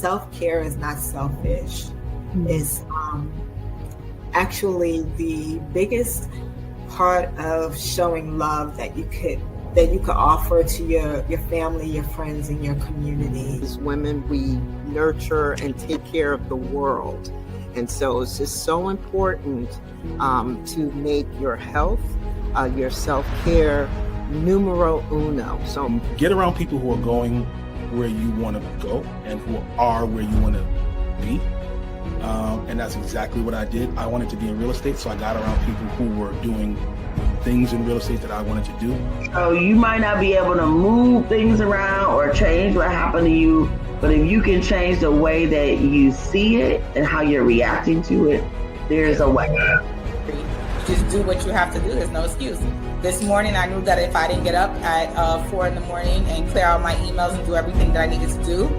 self-care is not selfish. It's actually the biggest part of showing love that you could offer to your family, your friends, and your community. As women, we nurture and take care of the world. And so it's just so important to make your health, your self-care numero uno. So get around people who are going where you want to go and who are where you want to be. And that's exactly what I did. I wanted to be in real estate, so I got around people who were doing things in real estate that I wanted to do. So you might not be able to move things around or change what happened to you, but if you can change the way that you see it and how you're reacting to it, there's a way. Just do what you have to do. There's no excuse. This morning, I knew that if I didn't get up at 4 in the morning and clear out my emails and do everything that I needed to do.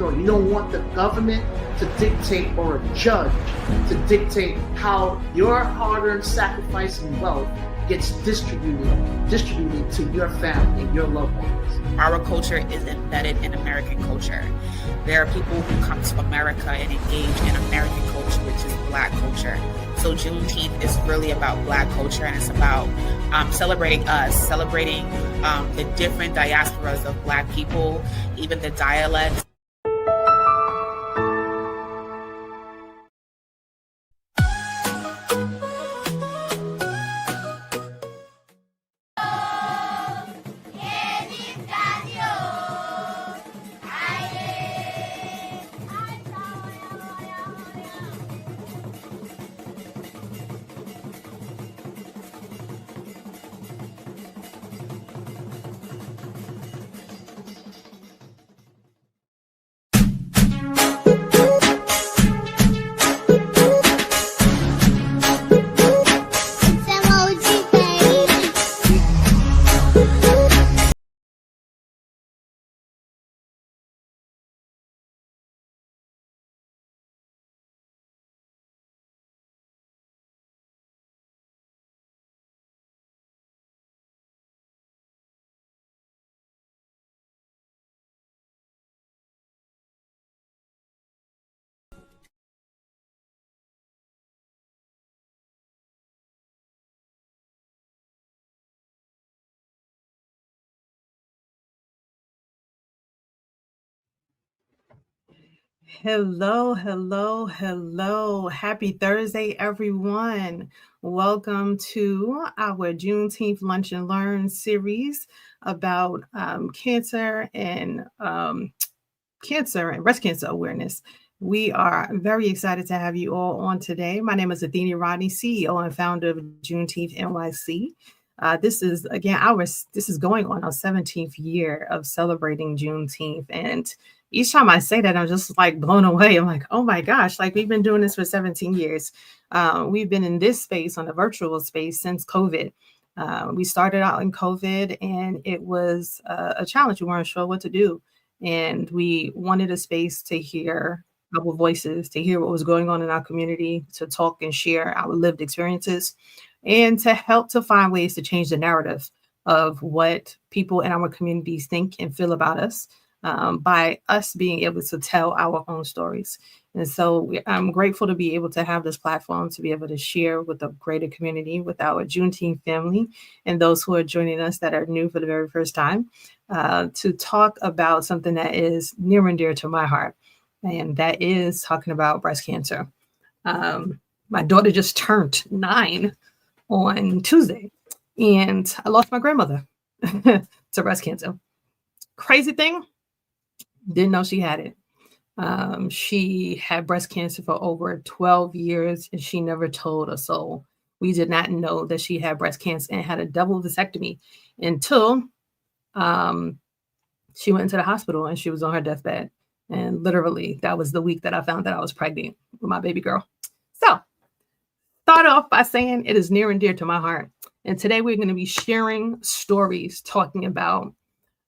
You don't want the government to dictate or a judge to dictate how your hard-earned sacrifice and wealth gets distributed to your family and your loved ones. Our culture is embedded in American culture. There are people who come to America and engage in American culture, which is Black culture. So Juneteenth is really about Black culture, and it's about celebrating us, celebrating the different diasporas of Black people, even the dialects. Hello, hello, hello. Happy Thursday, everyone. Welcome to our Juneteenth Lunch and Learn series about cancer and breast cancer awareness. We are very excited to have you all on today. My name is Athenia Rodney, CEO and founder of Juneteenth NYC. This is going on our 17th year of celebrating Juneteenth. And each time I say that, I'm just like blown away. I'm like, oh my gosh, like we've been doing this for 17 years. We've been in this space, on the virtual space, since COVID. We started out in COVID and it was a challenge. We weren't sure what to do. And we wanted a space to hear our voices, to hear what was going on in our community, to talk and share our lived experiences, and to help to find ways to change the narrative of what people in our communities think and feel about us, by us being able to tell our own stories. And so I'm grateful to be able to have this platform to be able to share with the greater community, with our Juneteenth family, and those who are joining us that are new for the very first time, to talk about something that is near and dear to my heart, and that is talking about breast cancer. My daughter just turned 9 on Tuesday, and I lost my grandmother to breast cancer. Crazy thing, didn't know she had it. She had breast cancer for over 12 years, and she never told a soul. We did not know that she had breast cancer and had a double vasectomy until she went into the hospital and she was on her deathbed. And literally, that was the week that I found that I was pregnant with my baby girl. So, start off by saying it is near and dear to my heart. And today we're going to be sharing stories, talking about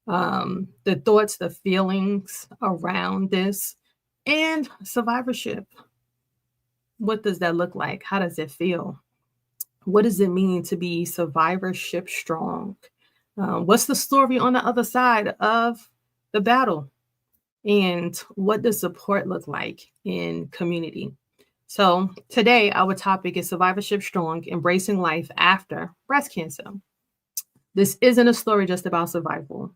the thoughts, the feelings around this, and survivorship. What does that look like? How does it feel? What does it mean to be survivorship strong? What's the story on the other side of the battle? and what does support look like in community? So today, our topic is Survivorship Strong, Embracing Life After Breast Cancer. This isn't a story just about survival.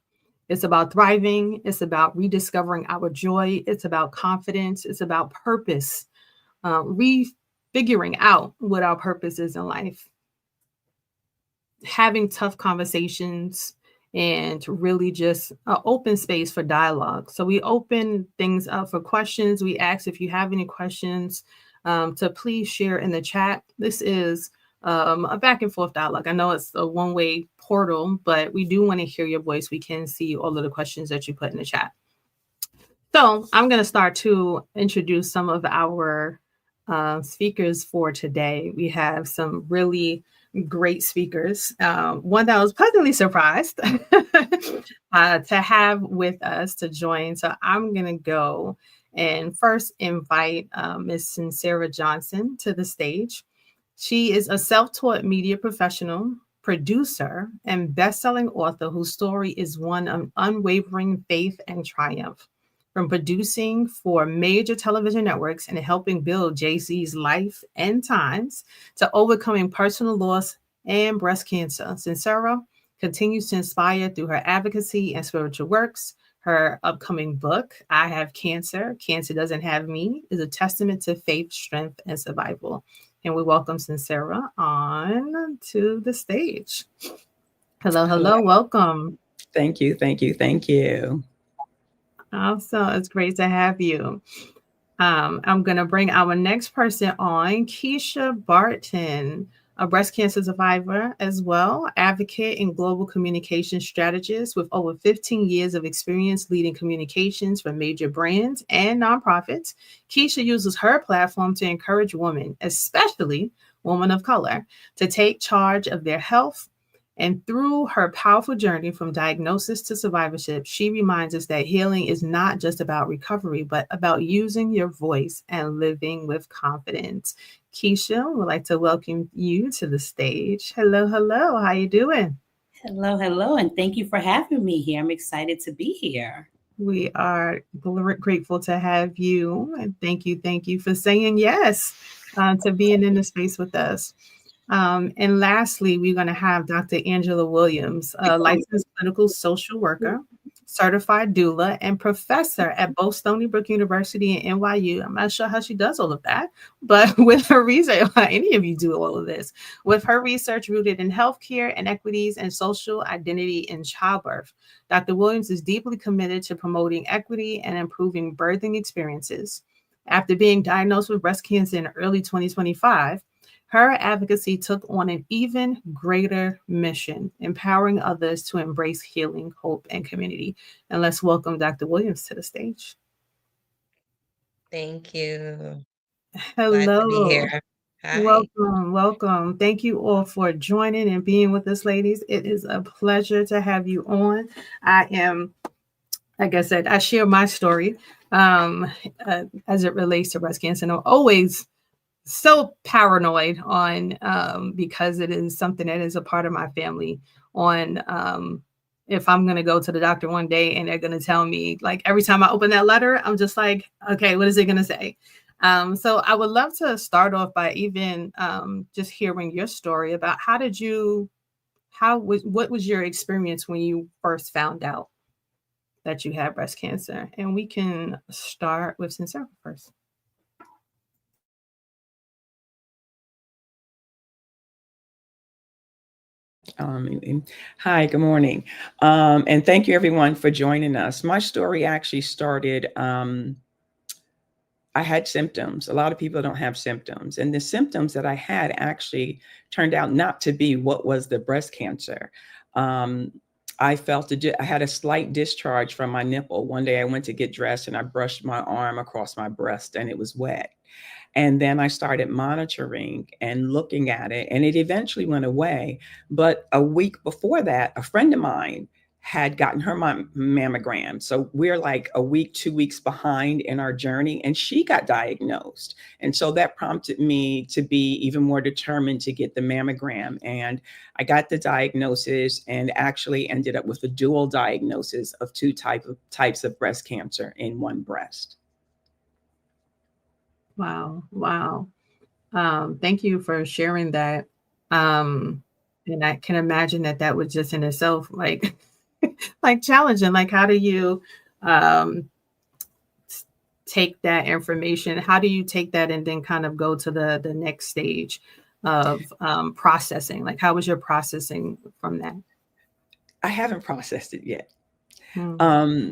It's about thriving. It's about rediscovering our joy. It's about confidence. It's about purpose, refiguring out what our purpose is in life, having tough conversations, and really just an open space for dialogue. So we open things up for questions. We ask if you have any questions to please share in the chat. This is a back and forth dialogue. I know it's a one-way portal, but we do want to hear your voice. We can see all of the questions that you put in the chat. So I'm going to start to introduce some of our speakers for today. We have some really great speakers. One that I was pleasantly surprised to have with us to join. So I'm going to go and first invite Ms. Suncera Johnson to the stage. She is a self-taught media professional, producer, and best-selling author whose story is one of unwavering faith and triumph. From producing for major television networks and helping build Jay-Z's life and times to overcoming personal loss and breast cancer, Suncera continues to inspire through her advocacy and spiritual works. Her upcoming book, I Have Cancer, Cancer Doesn't Have Me, is a testament to faith, strength, and survival. And we welcome Suncera on to the stage. Hello, welcome. Thank you. Awesome. It's great to have you. I'm going to bring our next person on, Kisha Barton, a breast cancer survivor as well, advocate and global communication strategist with over 15 years of experience leading communications for major brands and nonprofits. Kisha uses her platform to encourage women, especially women of color, to take charge of their health. And through her powerful journey from diagnosis to survivorship, she reminds us that healing is not just about recovery, but about using your voice and living with confidence. Kisha, would like to welcome you to the stage. Hello. How you doing? Hello. And thank you for having me here. I'm excited to be here. We are grateful to have you. And thank you for saying yes to being in the space with us. And lastly, we're going to have Dr. Angela Williams, a licensed clinical social worker, certified doula, and professor at both Stony Brook University and NYU. I'm not sure how she does all of that, but with her research, any of you do all of this, with her research rooted in healthcare inequities and social identity in childbirth, Dr. Williams is deeply committed to promoting equity and improving birthing experiences. After being diagnosed with breast cancer in early 2025, her advocacy took on an even greater mission, empowering others to embrace healing, hope, and community. And let's welcome Dr. Williams to the stage. Thank you. Hello. Glad to be here. Hi. Welcome. Thank you all for joining and being with us, ladies. It is a pleasure to have you on. I am, like I said, I share my story as it relates to breast cancer. And I'm always so paranoid on because it is something that is a part of my family on if I'm going to go to the doctor one day and they're going to tell me, like, every time I open that letter, I'm just like, okay, what is it going to say? So I would love to start off by even just hearing your story about what was your experience when you first found out that you had breast cancer? And we can start with Suncera first. Hi, good morning. And thank you everyone for joining us. My story actually started, I had symptoms. A lot of people don't have symptoms. And the symptoms that I had actually turned out not to be what was the breast cancer. I had a slight discharge from my nipple. One day I went to get dressed and I brushed my arm across my breast and it was wet. And then I started monitoring and looking at it, and it eventually went away. But a week before that, a friend of mine had gotten her mammogram. So we're like a week, 2 weeks behind in our journey, and she got diagnosed. And so that prompted me to be even more determined to get the mammogram. And I got the diagnosis and actually ended up with a dual diagnosis of two types of breast cancer in one breast. Wow. Wow. Thank you for sharing that. And I can imagine that was just in itself like challenging. Like, how do you take that information? How do you take that and then kind of go to the next stage of processing? Like, how was your processing from that? I haven't processed it yet. Hmm.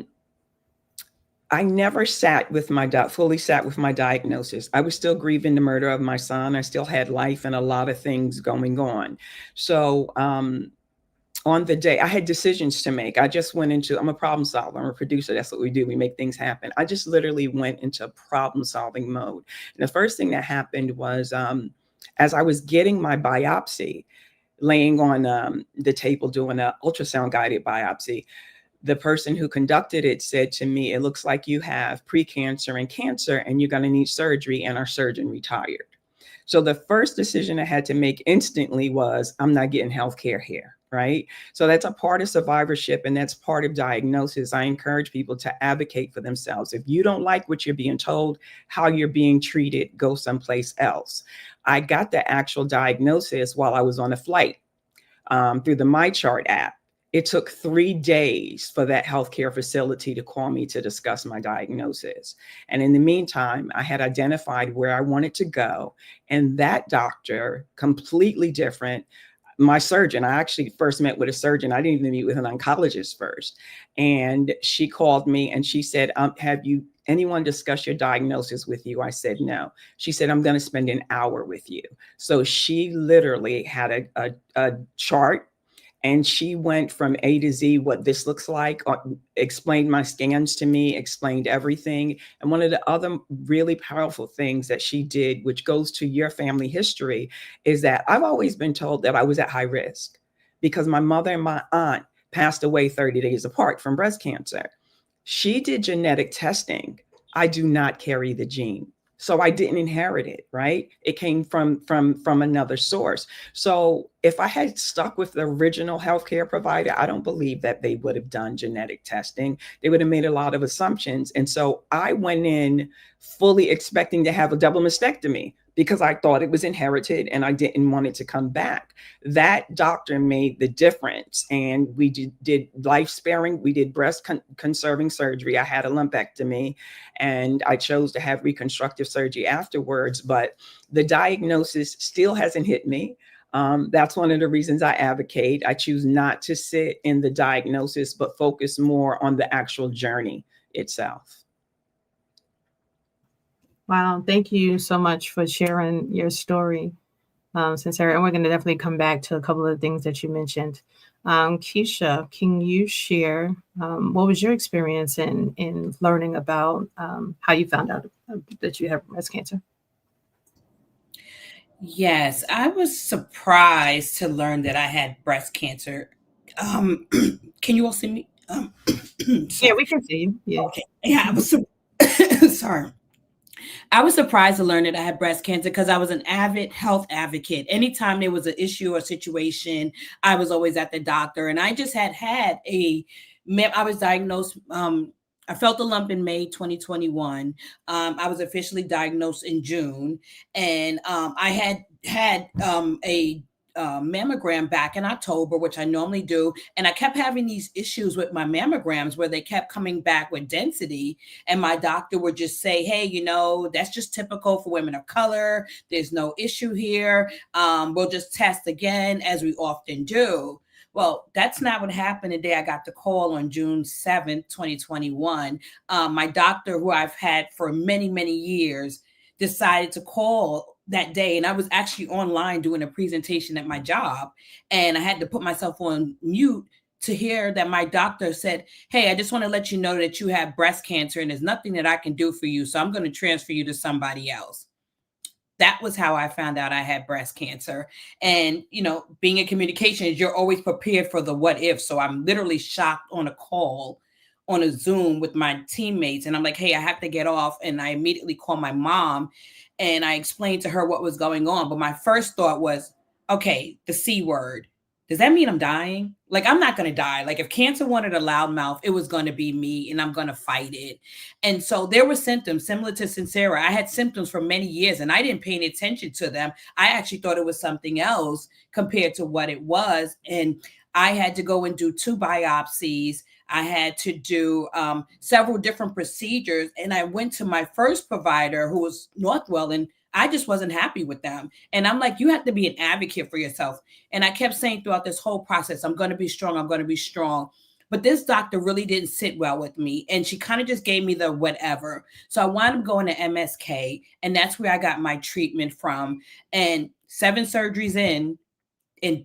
I never fully sat with my diagnosis. I was still grieving the murder of my son. I still had life and a lot of things going on. So on the day, I had decisions to make. I'm a problem solver. I'm a producer. That's what we do. We make things happen. I just literally went into problem solving mode. And the first thing that happened was as I was getting my biopsy, laying on the table doing an ultrasound guided biopsy, the person who conducted it said to me, "It looks like you have precancer and cancer, and you're going to need surgery," and our surgeon retired. So the first decision I had to make instantly was, I'm not getting healthcare here, right? So that's a part of survivorship, and that's part of diagnosis. I encourage people to advocate for themselves. If you don't like what you're being told, how you're being treated, go someplace else. I got the actual diagnosis while I was on a flight through the MyChart app. It took 3 days for that healthcare facility to call me to discuss my diagnosis. And in the meantime, I had identified where I wanted to go. And that doctor, completely different. My surgeon, I actually first met with a surgeon. I didn't even meet with an oncologist first. And she called me and she said, have anyone discuss your diagnosis with you? I said, no. She said, I'm going to spend an hour with you. So she literally had a chart. And she went from A to Z, what this looks like, explained my scans to me, explained everything. And one of the other really powerful things that she did, which goes to your family history, is that I've always been told that I was at high risk because my mother and my aunt passed away 30 days apart from breast cancer. She did genetic testing. I do not carry the gene. So I didn't inherit it, right? It came from another source. So if I had stuck with the original healthcare provider, I don't believe that they would have done genetic testing. They would have made a lot of assumptions. And so I went in fully expecting to have a double mastectomy because I thought it was inherited and I didn't want it to come back. That doctor made the difference. And we did life sparing. We did breast conserving surgery. I had a lumpectomy and I chose to have reconstructive surgery afterwards. But the diagnosis still hasn't hit me. That's one of the reasons I advocate. I choose not to sit in the diagnosis, but focus more on the actual journey itself. Wow. Thank you so much for sharing your story, Suncera. And we're going to definitely come back to a couple of things that you mentioned. Kisha, can you share what was your experience in learning about how you found out that you have breast cancer? Yes, I was surprised to learn that I had breast cancer. Can you all see me? Yeah, we can see you. Yeah. Okay. Yeah, I was sorry. I was surprised to learn that I had breast cancer because I was an avid health advocate. Anytime there was an issue or situation, I was always at the doctor. And I just had I was diagnosed. I felt a lump in May 2021. I was officially diagnosed in June. And I had a mammogram back in October, which I normally do. And I kept having these issues with my mammograms where they kept coming back with density. And my doctor would just say, hey, that's just typical for women of color. There's no issue here. We'll just test again, as we often do. Well, that's not what happened the day I got the call on June 7th, 2021. My doctor, who I've had for many, many years, decided to call that day. And I was actually online doing a presentation at my job. And I had to put myself on mute to hear that my doctor said, hey, I just want to let you know that you have breast cancer and there's nothing that I can do for you. So I'm going to transfer you to somebody else. That was how I found out I had breast cancer. And, being in communications, you're always prepared for the what if. So I'm literally shocked on a call on a Zoom with my teammates. And I'm like, hey, I have to get off. And I immediately call my mom and I explained to her what was going on. But my first thought was, okay, the C word. Does that mean I'm dying? Like, I'm not going to die. Like, if cancer wanted a loudmouth, it was going to be me and I'm going to fight it. And so there were symptoms similar to Suncera. I had symptoms for many years and I didn't pay any attention to them. I actually thought it was something else compared to what it was. And I had to go and do 2 biopsies. I had to do several different procedures. And I went to my first provider, who was Northwell, and I just wasn't happy with them. And I'm like, you have to be an advocate for yourself. And I kept saying throughout this whole process, I'm going to be strong. I'm going to be strong. But this doctor really didn't sit well with me. And she kind of just gave me the whatever. So I wound up going to MSK. And that's where I got my treatment from. And 7 surgeries in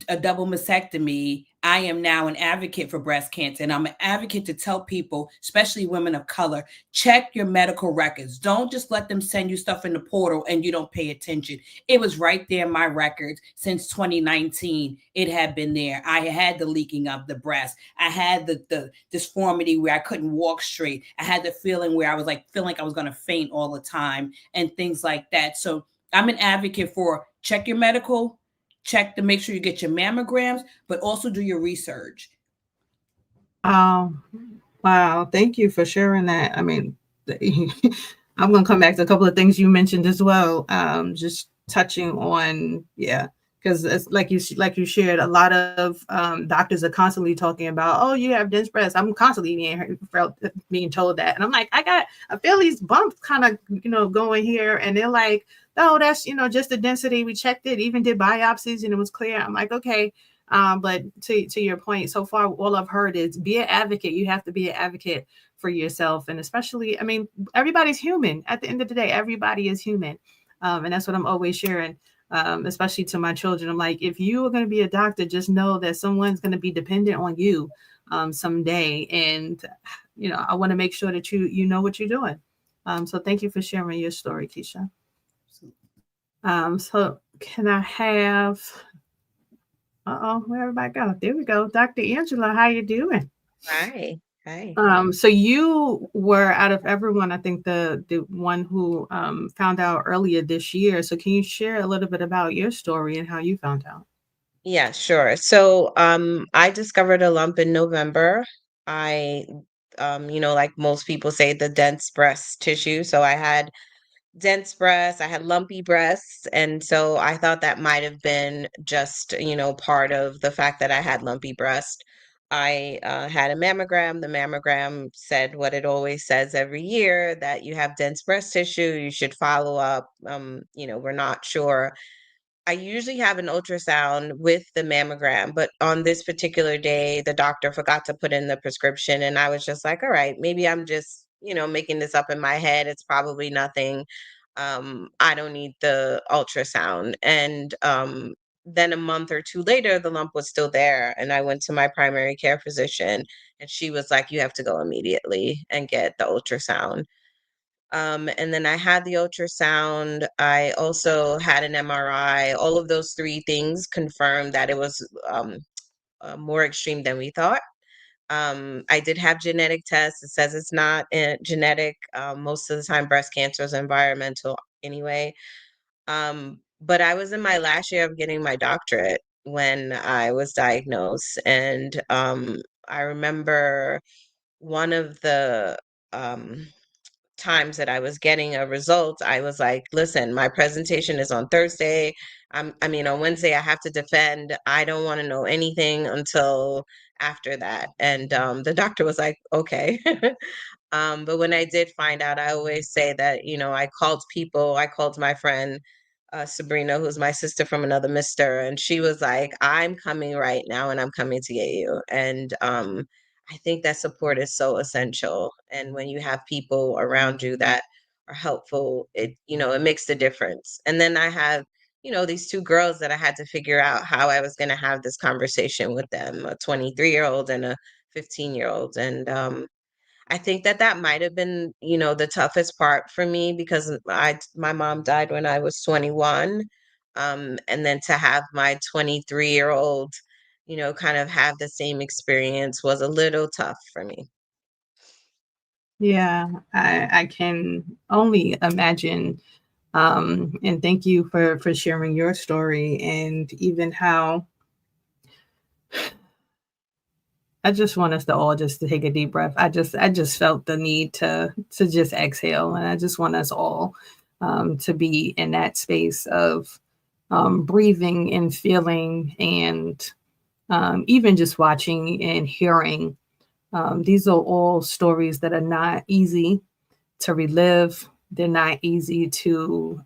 a double mastectomy, I am now an advocate for breast cancer. And I'm an advocate to tell people, especially women of color, check your medical records. Don't just let them send you stuff in the portal and you don't pay attention. It was right there in my records since 2019. It had been there. I had the leaking of the breast. I had the disformity where I couldn't walk straight. I had the feeling where I was feeling like I was going to faint all the time and things like that. So I'm an advocate for check your medical, check to make sure you get your mammograms, but also do your research. Wow. Thank you for sharing that. I mean, I'm going to come back to a couple of things you mentioned as well. Just touching on, because it's like you shared, a lot of doctors are constantly talking about, oh, you have dense breasts. I'm constantly being told that. And I'm like, I feel these bumps kind of, going here. And they're like, oh, that's, just the density. We checked it, even did biopsies and it was clear. I'm like, okay. But to your point, so far, all I've heard is be an advocate. You have to be an advocate for yourself. And especially, I mean, everybody's human. At the end of the day, everybody is human. And that's what I'm always sharing, especially to my children. I'm like, if you are going to be a doctor, just know that someone's going to be dependent on you someday. And, I want to make sure that you know what you're doing. So thank you for sharing your story, Kisha. So can I have... where everybody go? There we go. Dr. Angela, how you doing? Hi. So you were, out of everyone, I think the one who found out earlier this year. So can you share a little bit about your story and how you found out? Yeah, sure. So I discovered a lump in November. I like most people say, the dense breast tissue. So I had dense breasts, I had lumpy breasts. And so I thought that might have been just, part of the fact that I had lumpy breast. I had a mammogram. The mammogram said what it always says every year, that you have dense breast tissue. You should follow up. We're not sure. I usually have an ultrasound with the mammogram, but on this particular day, the doctor forgot to put in the prescription. And I was just like, all right, maybe I'm just, making this up in my head. It's probably nothing. I don't need the ultrasound. And then a month or 2 later, the lump was still there. And I went to my primary care physician and she was like, you have to go immediately and get the ultrasound. And then I had the ultrasound. I also had an MRI. All of those 3 things confirmed that it was more extreme than we thought. I did have genetic tests. It says it's not genetic. Most of the time, breast cancer is environmental anyway. But I was in my last year of getting my doctorate when I was diagnosed. And I remember one of the times that I was getting a result, I was like, listen, my presentation is on Thursday. On Wednesday, I have to defend. I don't want to know anything until after that. And the doctor was like, okay. But when I did find out, I always say that, I called people. I called my friend, Sabrina, who's my sister from another mister. And she was like, I'm coming right now and I'm coming to get you. And I think that support is so essential. And when you have people around you that are helpful, it makes the difference. And then I have, these 2 girls that I had to figure out how I was going to have this conversation with them, a 23-year-old and a 15-year-old. And I think that might have been, the toughest part for me, because my mom died when I was 21. And then to have my 23-year-old, kind of have the same experience was a little tough for me. Yeah, I can only imagine. And thank you for sharing your story, and even how I just want us to all just to take a deep breath. I just felt the need to just exhale, and I just want us all to be in that space of breathing and feeling, and even just watching and hearing. These are all stories that are not easy to relive. They're not easy to,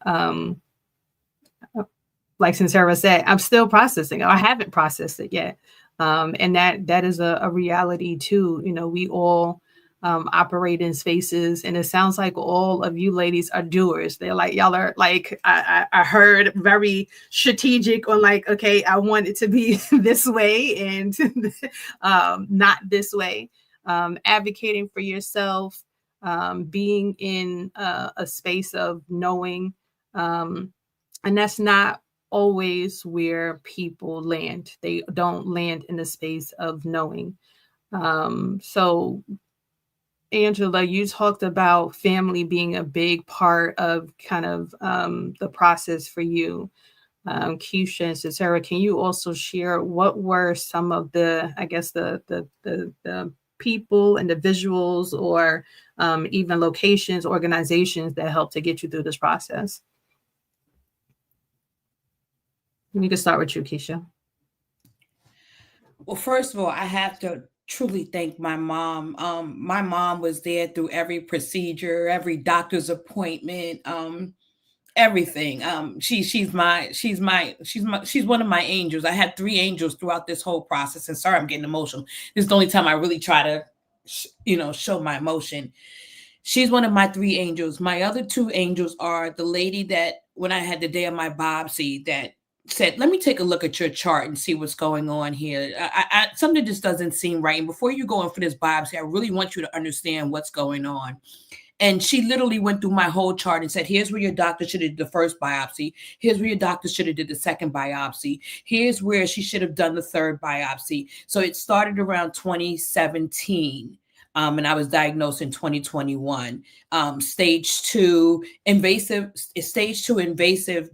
like Suncera said, I'm still processing. I haven't processed it yet. And that is a reality too. We all operate in spaces, and it sounds like all of you ladies are doers. They're like, y'all are like, I heard very strategic on like, okay, I want it to be this way and not this way. Advocating for yourself, being in a space of knowing, and that's not always where people land. They don't land in the space of knowing. So, Angela, you talked about family being a big part of kind of the process for you. Kisha and Suncera, can you also share what were some of the, I guess, the people, individuals, or even locations, organizations that helped to get you through this process? We can start with you, Kisha. Well, first of all, I have to truly thank my mom. My mom was there through every procedure, every doctor's appointment, everything. She's one of my angels. I had 3 angels throughout this whole process. And sorry, I'm getting emotional. This is the only time I really try to, show my emotion. She's one of my 3 angels. My other 2 angels are the lady that when I had the day of my biopsy that said, let me take a look at your chart and see what's going on here. Something just doesn't seem right. And before you go in for this biopsy, I really want you to understand what's going on. And she literally went through my whole chart and said, here's where your doctor should have did the first biopsy. Here's where your doctor should have did the second biopsy. Here's where she should have done the third biopsy. So it started around 2017. And I was diagnosed in 2021. Stage 2 invasive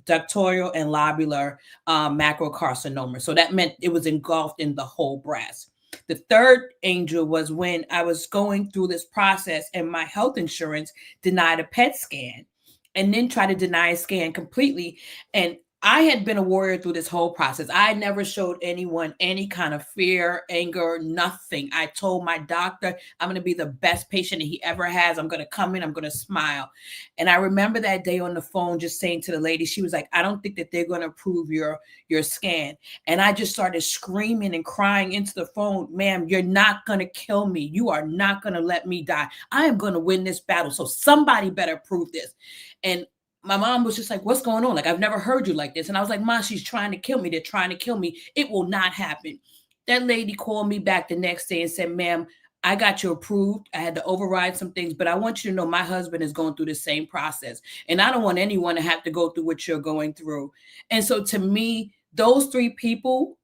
ductal and lobular macrocarcinoma. So that meant it was engulfed in the whole breast. The third angel was when I was going through this process and my health insurance denied a PET scan and then tried to deny a scan completely. And I had been a warrior through this whole process. I never showed anyone any kind of fear, anger, nothing. I told my doctor, I'm going to be the best patient that he ever has. I'm going to come in, I'm going to smile. And I remember that day on the phone just saying to the lady, she was like, I don't think that they're going to approve your scan. And I just started screaming and crying into the phone, ma'am, you're not going to kill me. You are not going to let me die. I am going to win this battle. So somebody better approve this. And my mom was just like, what's going on? Like, I've never heard you like this. And I was like, Mom, she's trying to kill me. They're trying to kill me. It will not happen. That lady called me back the next day and said, ma'am, I got you approved. I had to override some things, but I want you to know my husband is going through the same process. And I don't want anyone to have to go through what you're going through. And so to me, those 3 people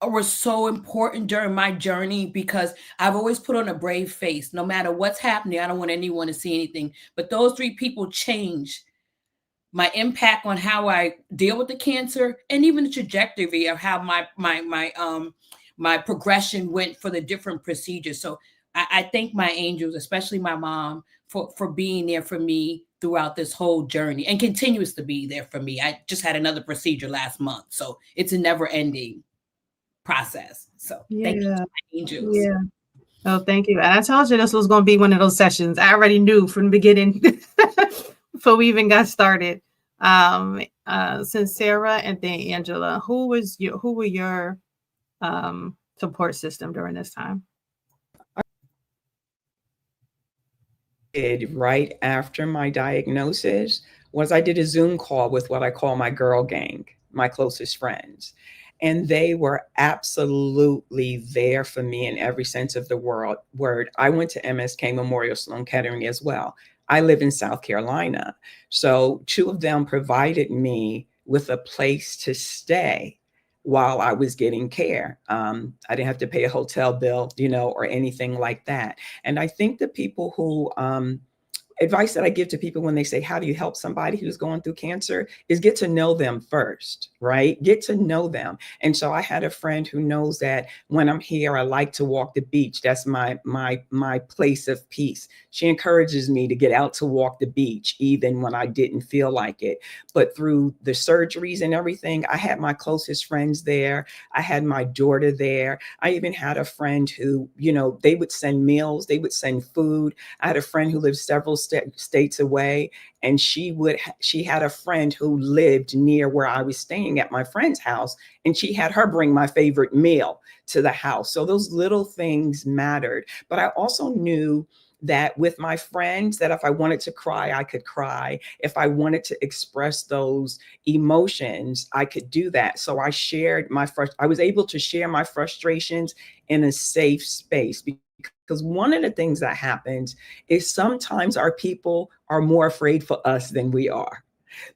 were so important during my journey because I've always put on a brave face. No matter what's happening, I don't want anyone to see anything. But those 3 people changed my impact on how I deal with the cancer, and even the trajectory of how my progression went for the different procedures. So I thank my angels, especially my mom, for being there for me throughout this whole journey and continues to be there for me. I just had another procedure last month, so it's a never-ending process. So thank you to my angels. Yeah. Oh, thank you. And I told you this was going to be one of those sessions. I already knew from the beginning before we even got started. Suncera and then Angela, who were your support system during this time? Right after my diagnosis was I did a Zoom call with what I call my girl gang, my closest friends. And they were absolutely there for me in every sense of the word. I went to MSK Memorial Sloan Kettering as well. I live in South Carolina. So two of them provided me with a place to stay while I was getting care. I didn't have to pay a hotel bill, or anything like that. And I think the people who, advice that I give to people when they say, how do you help somebody who's going through cancer, is get to know them first, right? Get to know them. And so I had a friend who knows that when I'm here, I like to walk the beach. That's my place of peace. She encourages me to get out to walk the beach, even when I didn't feel like it. But through the surgeries and everything, I had my closest friends there. I had my daughter there. I even had a friend who, they would send meals, they would send food. I had a friend who lived several states away, and she had a friend who lived near where I was staying at my friend's house, and she had her bring my favorite meal to the house. So those little things mattered. But I also knew that with my friends, that if I wanted to cry, I could cry. If I wanted to express those emotions, I could do that. So I was able to share my frustrations in a safe space. Because one of the things that happens is sometimes our people are more afraid for us than we are,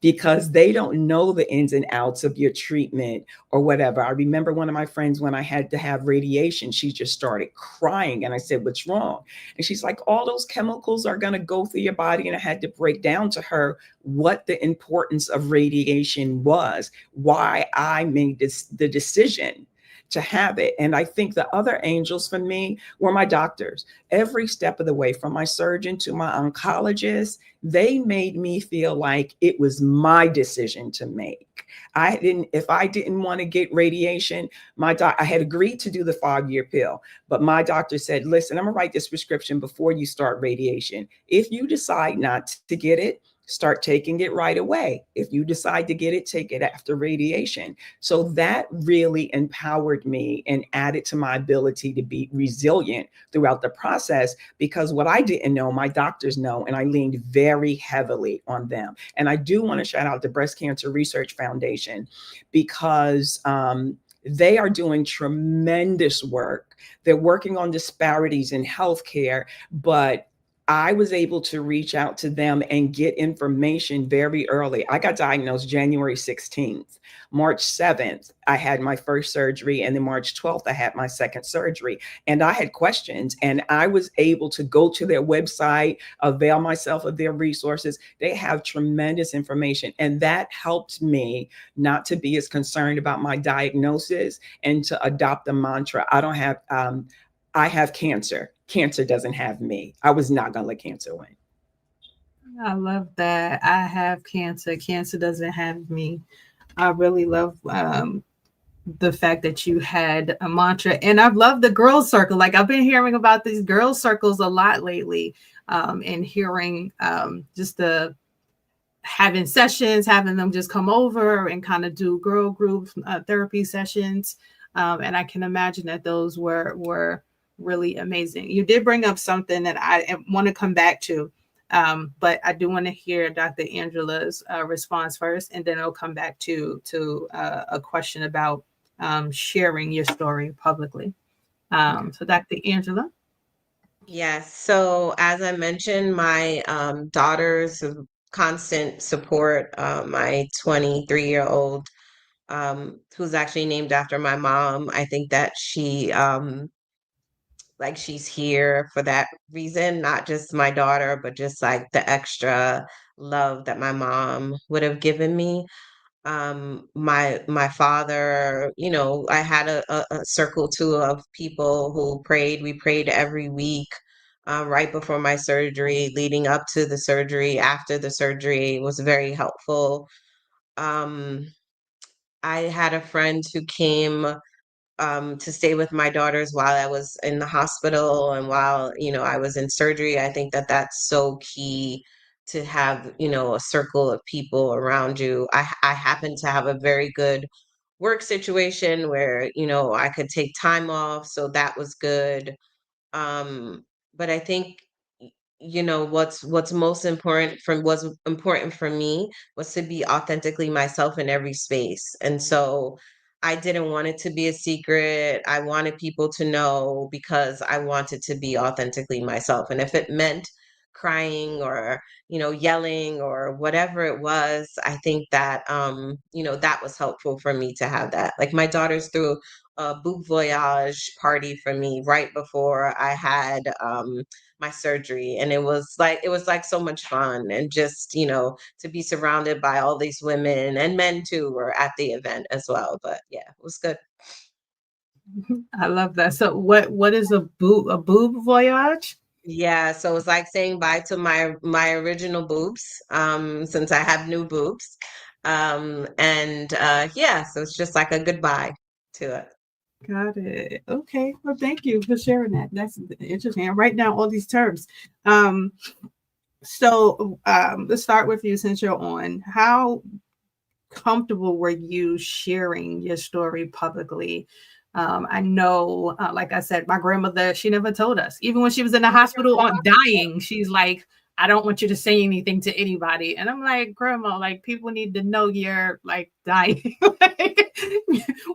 because they don't know the ins and outs of your treatment or whatever. I remember one of my friends, when I had to have radiation, she just started crying. And I said, what's wrong? And she's like, all those chemicals are going to go through your body. And I had to break down to her what the importance of radiation was, why I made the decision to have it. And I think the other angels for me were my doctors. Every step of the way, from my surgeon to my oncologist, they made me feel like it was my decision to make. If I didn't want to get radiation, I had agreed to do the 5-year pill, but my doctor said, listen, I'm gonna write this prescription before you start radiation. If you decide not to get it, start taking it right away. If you decide to get it, take it after radiation. So that really empowered me and added to my ability to be resilient throughout the process, because what I didn't know, my doctors know, and I leaned very heavily on them. And I do want to shout out the Breast Cancer Research Foundation, because they are doing tremendous work. They're working on disparities in healthcare, but I was able to reach out to them and get information very early. I got diagnosed January 16th. March 7th, I had my first surgery. And then March 12th, I had my second surgery. And I had questions, and I was able to go to their website, avail myself of their resources. They have tremendous information. And that helped me not to be as concerned about my diagnosis and to adopt the mantra, I have cancer. Cancer doesn't have me. I was not going to let cancer win. I love that. I have cancer. Cancer doesn't have me. I really love the fact that you had a mantra. And I've loved the girls circle. Like, I've been hearing about these girls circles a lot lately, and hearing just the having sessions, having them just come over and kind of do girl group therapy sessions. And I can imagine that those were really amazing. You did bring up something that I want to come back to, but I do want to hear Dr. Angela's response first, and then I'll come back to a question about sharing your story publicly. So Dr. Angela. Yes. So as I mentioned, my daughter's constant support, my 23-year-old, who's actually named after my mom. I think that she's here for that reason, not just my daughter, but just like the extra love that my mom would have given me. My father, I had a circle too of people who prayed. We prayed every week, right before my surgery, leading up to the surgery, after the surgery was very helpful. I had a friend who came to stay with my daughters while I was in the hospital and while, I was in surgery. I think that that's so key, to have, a circle of people around you. I happen to have a very good work situation where, I could take time off. So that was good. But I think, what's most important was important for me was to be authentically myself in every space. And so I didn't want it to be a secret. I wanted people to know because I wanted to be authentically myself. And if it meant crying or, yelling or whatever it was, I think that, that was helpful for me to have that. Like my daughters threw a bouc voyage party for me right before I had, my surgery, and it was like so much fun, and just to be surrounded by all these women and men too were at the event as well. But yeah, it was good. I love that. So what is a boob voyage? Yeah, so it's like saying bye to my original boobs, since I have new boobs, and yeah, so it's just like a goodbye to it. Got it. Okay. Well, thank you for sharing that. That's interesting. I write down all these terms. Um, let's start with you since you're on. How comfortable were you sharing your story publicly? I know, like I said, my grandmother, she never told us. Even when she was in the hospital on dying, she's like, I don't want you to say anything to anybody. And I'm like, Grandma, like people need to know you're like dying. Like,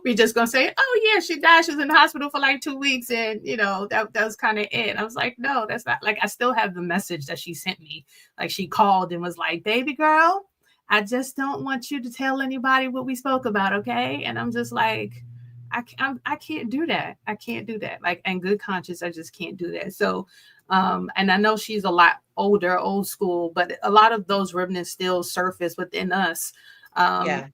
we just gonna say, oh yeah, she died. She was in the hospital for like 2 weeks, and that was kind of it. I was like, no, that's not. Like I still have the message that she sent me. Like she called and was like, baby girl, I just don't want you to tell anybody what we spoke about, okay? And I'm just like, I can't do that. I can't do that. Like, in good conscience, I just can't do that. So, and I know she's a lot older, old school, but a lot of those remnants still surface within us Yeah.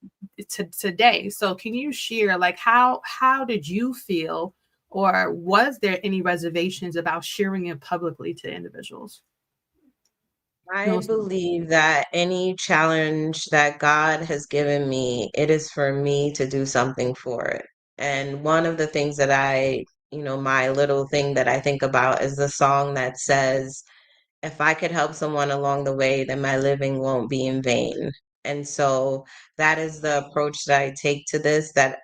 today. So, can you share, like, how did you feel, or was there any reservations about sharing it publicly to individuals? I believe that any challenge that God has given me, it is for me to do something for it. And one of the things that my little thing that I think about is the song that says, if I could help someone along the way, then my living won't be in vain. And so that is the approach that I take to this, that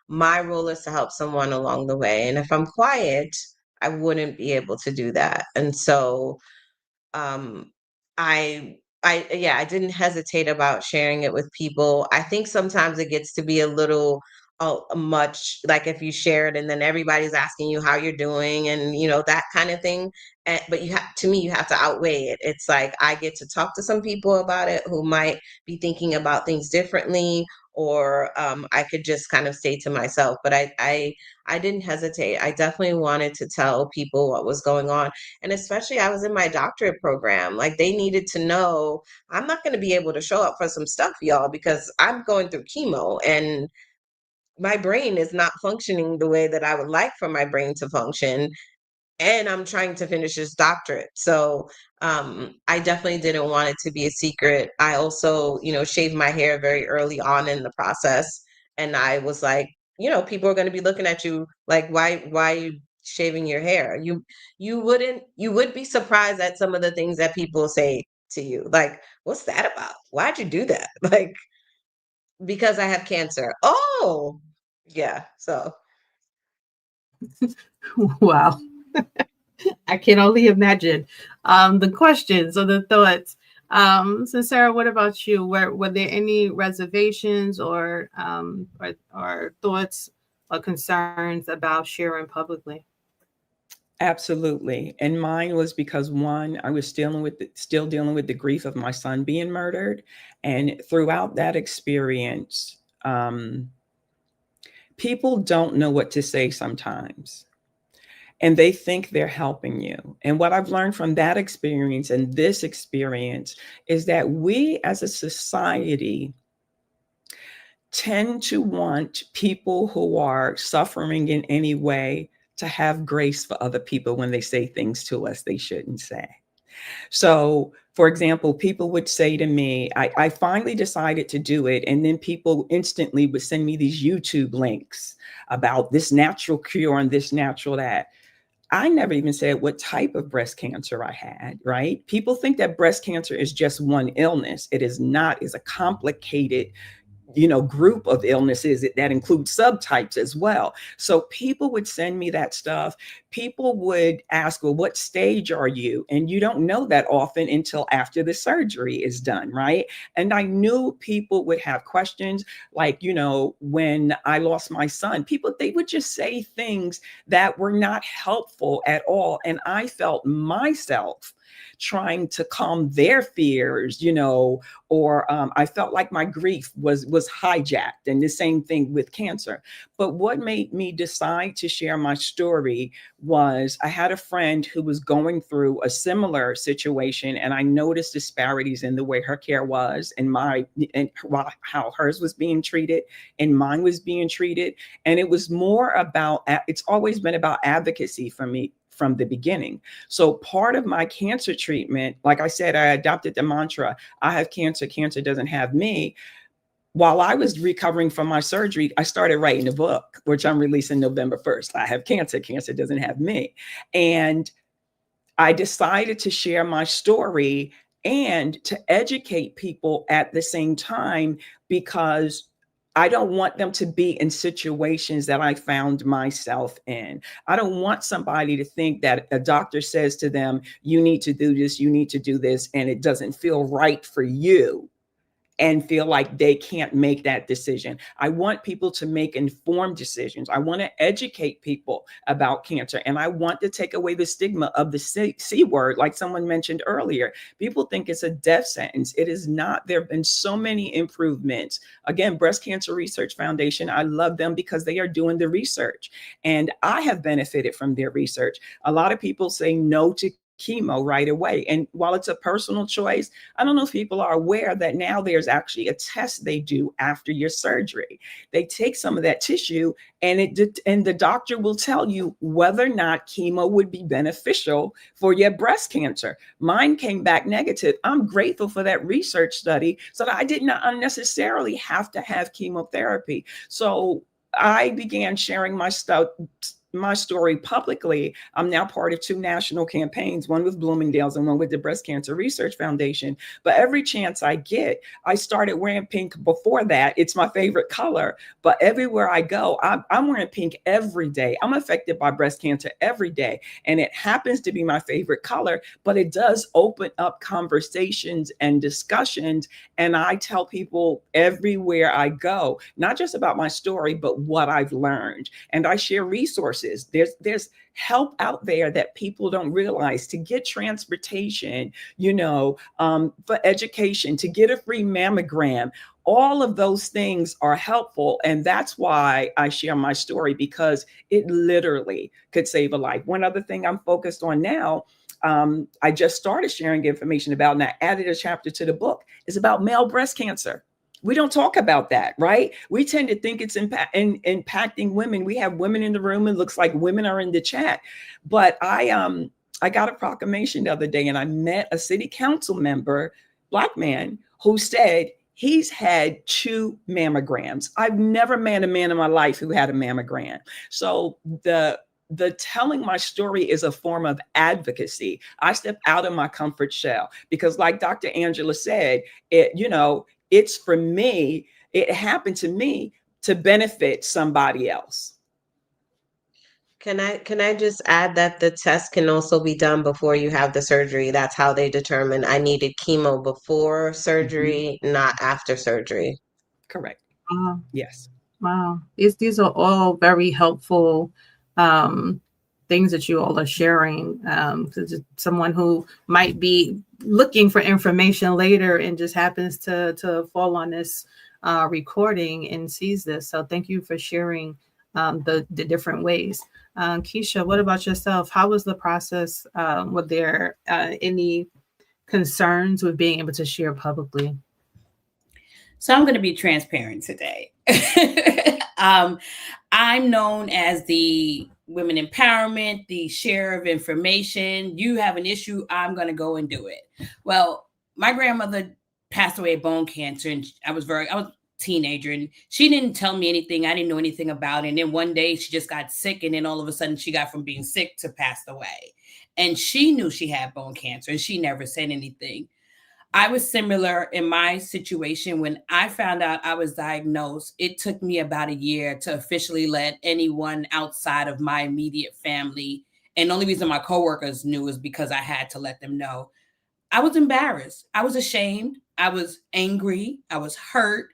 my role is to help someone along the way. And if I'm quiet, I wouldn't be able to do that. And so um I didn't hesitate about sharing it with people. I think sometimes it gets to be a little much, like if you share it and then everybody's asking you how you're doing, and that kind of thing. But you have to outweigh it. It's like I get to talk to some people about it who might be thinking about things differently, or I could just kind of stay to myself. But I didn't hesitate. I definitely wanted to tell people what was going on. And especially, I was in my doctorate program. Like, they needed to know I'm not going to be able to show up for some stuff, y'all, because I'm going through chemo and my brain is not functioning the way that I would like for my brain to function. And I'm trying to finish this doctorate. So I definitely didn't want it to be a secret. I also, shaved my hair very early on in the process. And I was like, people are going to be looking at you like, why are you shaving your hair? You would be surprised at some of the things that people say to you. Like, what's that about? Why'd you do that? Like, because I have cancer. Oh, yeah. So Wow. I can only imagine the questions or the thoughts. So Sarah, what about you? Were there any reservations or thoughts or concerns about sharing publicly? Absolutely. And mine was because, one, I was still dealing with the grief of my son being murdered. And throughout that experience, people don't know what to say sometimes. And they think they're helping you. And what I've learned from that experience and this experience is that we as a society tend to want people who are suffering in any way to have grace for other people when they say things to us they shouldn't say. So, for example, people would say to me, I finally decided to do it. And then people instantly would send me these YouTube links about this natural cure and this natural that. I never even said what type of breast cancer I had, right? People think that breast cancer is just one illness. It is not. It's a complicated group of illnesses that include subtypes as well. So people would send me that stuff. People would ask, well, what stage are you? And you don't know that often until after the surgery is done, right? And I knew people would have questions like, when I lost my son, they would just say things that were not helpful at all. And I felt myself trying to calm their fears, or I felt like my grief was hijacked, and the same thing with cancer. But what made me decide to share my story was I had a friend who was going through a similar situation, and I noticed disparities in the way her care was and how hers was being treated and mine was being treated. And it was more about, it's always been about advocacy for me from the beginning. So part of my cancer treatment, like I said, I adopted the mantra, I have cancer, cancer doesn't have me. While I was recovering from my surgery, I started writing a book, which I'm releasing November 1st. I have cancer, cancer doesn't have me. And I decided to share my story and to educate people at the same time, because I don't want them to be in situations that I found myself in. I don't want somebody to think that a doctor says to them, you need to do this, you need to do this, and it doesn't feel right for you, and feel like they can't make that decision. I want people to make informed decisions. I want to educate people about cancer, and I want to take away the stigma of the C word, like someone mentioned earlier. People think it's a death sentence. It is not. There have been so many improvements. Again, Breast Cancer Research Foundation, I love them because they are doing the research, and I have benefited from their research. A lot of people say no to chemo right away. And while it's a personal choice, I don't know if people are aware that now there's actually a test they do after your surgery. They take some of that tissue and the doctor will tell you whether or not chemo would be beneficial for your breast cancer. Mine came back negative. I'm grateful for that research study so that I did not unnecessarily have to have chemotherapy. So I began sharing my story publicly. I'm now part of 2 national campaigns, one with Bloomingdale's and one with the Breast Cancer Research Foundation. But every chance I get, I started wearing pink before that. It's my favorite color. But everywhere I go, I'm wearing pink every day. I'm affected by breast cancer every day. And it happens to be my favorite color, but it does open up conversations and discussions. And I tell people everywhere I go, not just about my story, but what I've learned. And I share resources. There's help out there that people don't realize, to get transportation, for education, to get a free mammogram. All of those things are helpful. And that's why I share my story, because it literally could save a life. One other thing I'm focused on now, I just started sharing information about, and I added a chapter to the book, is about male breast cancer. We don't talk about that, right? We tend to think it's impacting women. We have women in the room. It looks like women are in the chat. But I got a proclamation the other day, and I met a city council member, Black man, who said he's had 2 mammograms. I've never met a man in my life who had a mammogram. So the telling my story is a form of advocacy. I step out of my comfort shell because, like Dr. Angela said, it's for me, it happened to me to benefit somebody else. Can I just add that the test can also be done before you have the surgery? That's how they determine I needed chemo before surgery, not after surgery. Correct. Yes. Wow. These are all very helpful things that you all are sharing. Someone who might be looking for information later and just happens to fall on this recording and sees this. So thank you for sharing the different ways. Kisha, what about yourself? How was the process? Were there any concerns with being able to share publicly? So I'm going to be transparent today. I'm known as the women empowerment, the share of information. You have an issue, I'm going to go and do it. Well, my grandmother passed away of bone cancer, and I was a teenager, and she didn't tell me anything. I didn't know anything about it. And then one day she just got sick, and then all of a sudden she got from being sick to passed away. And she knew she had bone cancer, and she never said anything. I was similar in my situation. When I found out I was diagnosed, it took me about a year to officially let anyone outside of my immediate family. And the only reason my coworkers knew is because I had to let them know. I was embarrassed. I was ashamed. I was angry. I was hurt.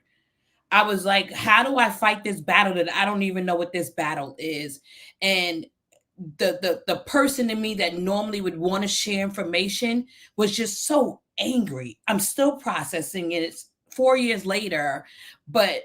I was like, how do I fight this battle that I don't even know what this battle is? And the person in me that normally would want to share information was just so angry. I'm still processing it. It's 4 years later, but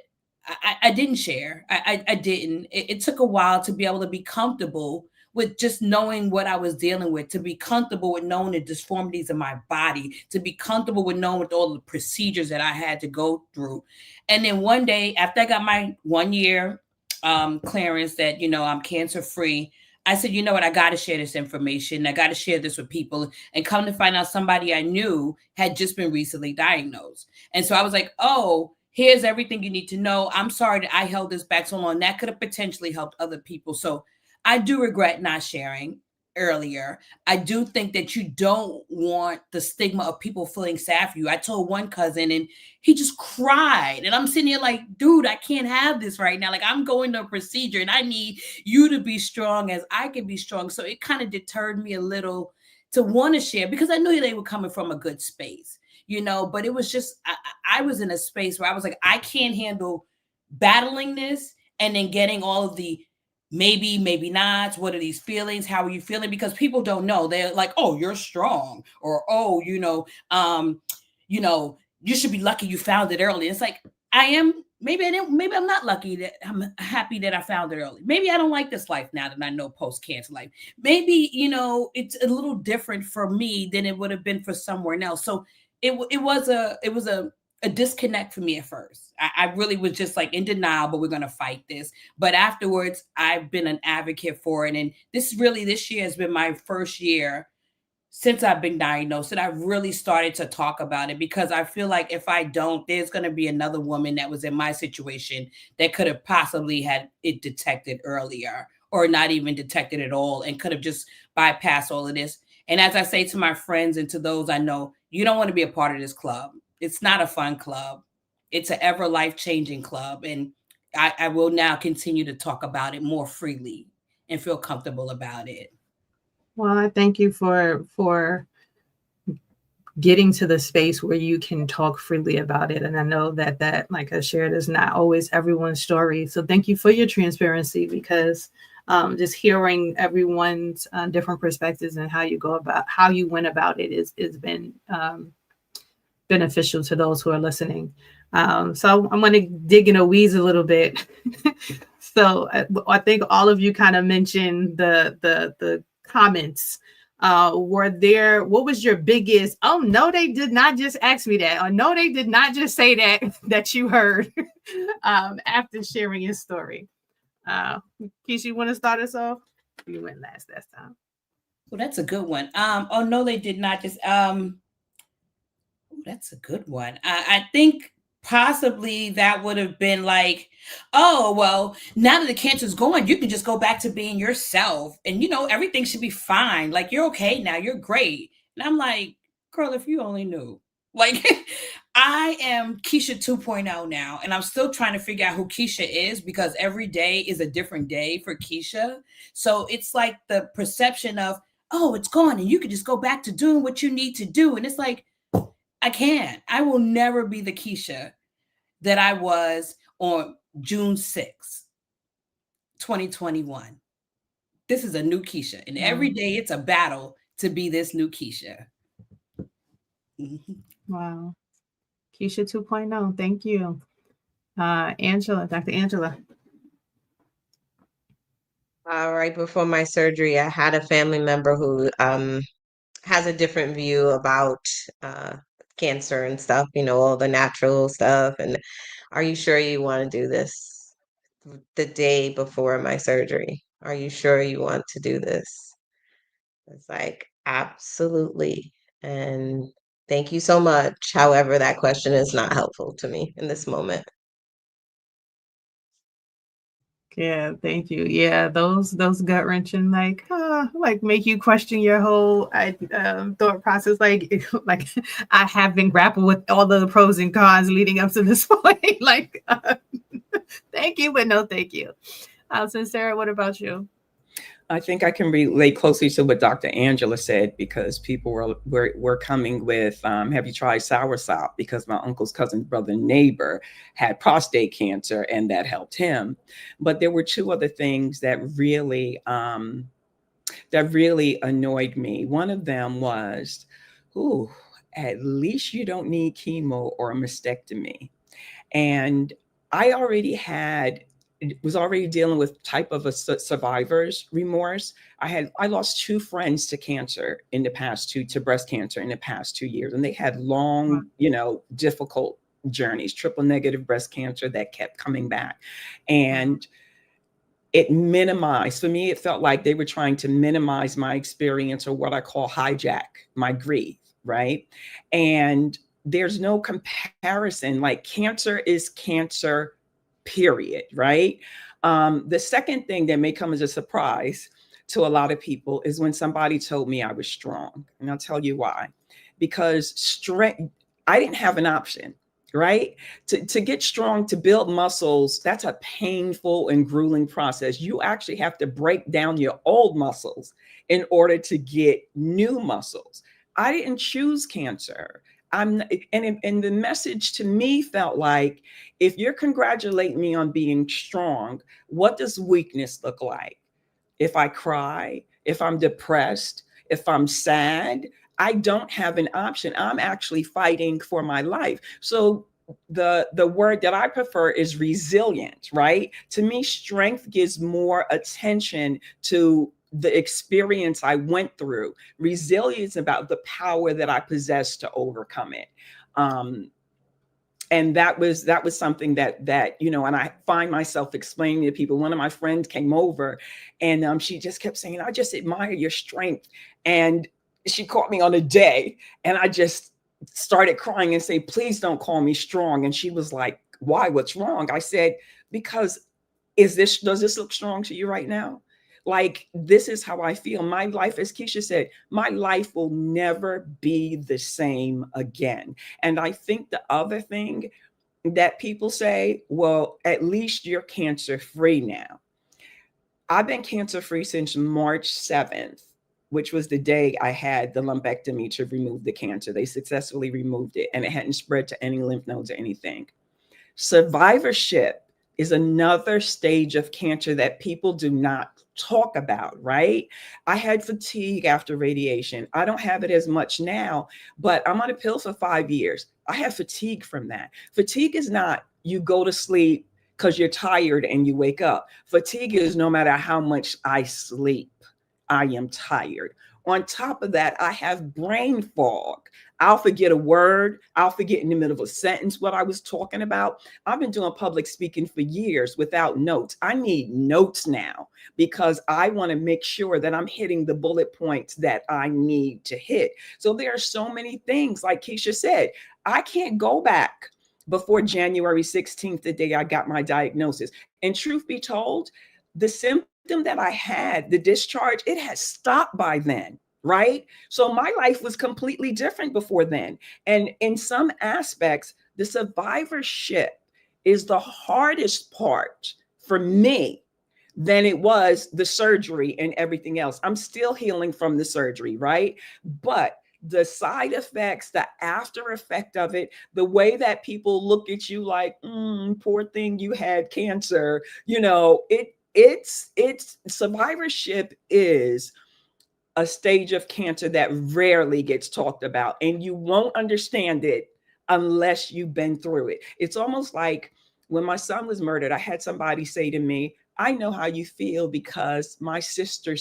I didn't share. I didn't. It took a while to be able to be comfortable with just knowing what I was dealing with, to be comfortable with knowing the disformities in my body, to be comfortable with knowing with all the procedures that I had to go through. And then one day, after I got my 1 year clearance that, I'm cancer free, I said, you know what, I got to share this information. I got to share this with people. And come to find out, somebody I knew had just been recently diagnosed. And so I was like, oh, here's everything you need to know. I'm sorry that I held this back so long. That could have potentially helped other people. So I do regret not sharing earlier. I do think that you don't want the stigma of people feeling sad for you. I told one cousin and he just cried. And I'm sitting here like, dude, I can't have this right now. Like, I'm going to a procedure and I need you to be strong as I can be strong. So it kind of deterred me a little to want to share, because I knew they were coming from a good space, but it was just, I was in a space where I was like, I can't handle battling this and then getting all of the maybe not, what are these feelings, how are you feeling, because people don't know. They're like, oh, you're strong, or oh, you should be lucky you found it early. It's like, I am, maybe I'm not lucky that I'm happy that I found it early. Maybe I don't like this life now that I know post-cancer life. Maybe it's a little different for me than it would have been for someone else. So it was a disconnect for me at first. I really was just like in denial, but we're going to fight this. But afterwards, I've been an advocate for it. And this year has been my first year since I've been diagnosed that I've really started to talk about it, because I feel like if I don't, there's going to be another woman that was in my situation that could have possibly had it detected earlier, or not even detected at all, and could have just bypassed all of this. And as I say to my friends and to those I know, you don't want to be a part of this club. It's not a fun club. It's an ever life-changing club. And I will now continue to talk about it more freely and feel comfortable about it. Well, I thank you for getting to the space where you can talk freely about it. And I know that, like I shared, is not always everyone's story. So thank you for your transparency, because just hearing everyone's different perspectives and how you went about it is been beneficial to those who are listening. So I'm going to dig in the weeds a little bit. So I think all of you kind of mentioned the comments. What was your biggest, oh no, they did not just ask me that, or no, they did not just say that you heard after sharing your story? Kisha, you want to start us off? You went last time. Well, that's a good one. Oh no, they did not just that's a good one. I think possibly that would have been like, oh, well, now that the cancer's gone, you can just go back to being yourself, and everything should be fine. Like, you're okay now, you're great. And I'm like, girl, if you only knew. Like, I am Kisha 2.0 now, and I'm still trying to figure out who Kisha is, because every day is a different day for Kisha. So it's like the perception of, oh, it's gone and you can just go back to doing what you need to do. And it's like, I can't. I will never be the Kisha that I was on June 6th, 2021. This is a new Kisha. And every day it's a battle to be this new Kisha. Mm-hmm. Wow. Kisha 2.0. Thank you. Dr. Angela. Right before my surgery, I had a family member who has a different view about cancer and stuff, all the natural stuff. And are you sure you want to do this the day before my surgery? Are you sure you want to do this? It's like, absolutely. And thank you so much. However, that question is not helpful to me in this moment. Yeah, thank you. Yeah, those gut wrenching, like make you question your whole thought process. Like I have been grappled with all the pros and cons leading up to this point. Like, thank you, but no, thank you. Suncera, what about you? I think I can relate closely to what Dr. Angela said, because people were coming with, have you tried soursop? Because my uncle's cousin's brother neighbor had prostate cancer and that helped him. But there were two other things that really annoyed me. One of them was, ooh, at least you don't need chemo or a mastectomy. And I was already dealing with type of a survivor's remorse. I lost two friends to cancer to breast cancer in the past 2 years, and they had long, difficult journeys, triple negative breast cancer that kept coming back. And it minimized, for me, it felt like they were trying to minimize my experience, or what I call hijack my grief, right? And there's no comparison. Like, cancer is cancer, period, right? The second thing that may come as a surprise to a lot of people is when somebody told me I was strong. And I'll tell you why. Because I didn't have an option, right? To get strong, to build muscles, that's a painful and grueling process. You actually have to break down your old muscles in order to get new muscles. I didn't choose cancer. And the message to me felt like, if you're congratulating me on being strong, what does weakness look like? If I cry, if I'm depressed, if I'm sad, I don't have an option. I'm actually fighting for my life. So the word that I prefer is resilient, right? To me, strength gives more attention to the experience I went through. Resilience about the power that I possess to overcome it. And that was something that and I find myself explaining to people. One of my friends came over, and she just kept saying, I just admire your strength. And she caught me on a day, and I just started crying and say, please don't call me strong. And she was like, why? What's wrong? I said, because does this look strong to you right now? Like, this is how I feel. My life, as Kisha said, my life will never be the same again. And I think the other thing that people say, well, at least you're cancer free now. I've been cancer free since March 7th, which was the day I had the lumpectomy to remove the cancer. They successfully removed it, and it hadn't spread to any lymph nodes or anything. Survivorship is another stage of cancer that people do not talk about, right? I had fatigue after radiation. I don't have it as much now, but I'm on a pill for 5 years. I have fatigue from that. Fatigue is not you go to sleep because you're tired and you wake up. Fatigue is no matter how much I sleep, I am tired. On top of that, I have brain fog. I'll forget a word. I'll forget in the middle of a sentence what I was talking about. I've been doing public speaking for years without notes. I need notes now because I want to make sure that I'm hitting the bullet points that I need to hit. So there are so many things, like Kisha said, I can't go back before January 16th, the day I got my diagnosis. And truth be told, the symptom that I had, the discharge, it had stopped by then, right? So my life was completely different before then. And in some aspects, the survivorship is the hardest part for me than it was the surgery and everything else. I'm still healing from the surgery, right? But the side effects, the after effect of it, the way that people look at you like, poor thing, you had cancer, it's survivorship is a stage of cancer that rarely gets talked about, and you won't understand it unless you've been through it. It's almost like when my son was murdered, I had somebody say to me, I know how you feel because my sister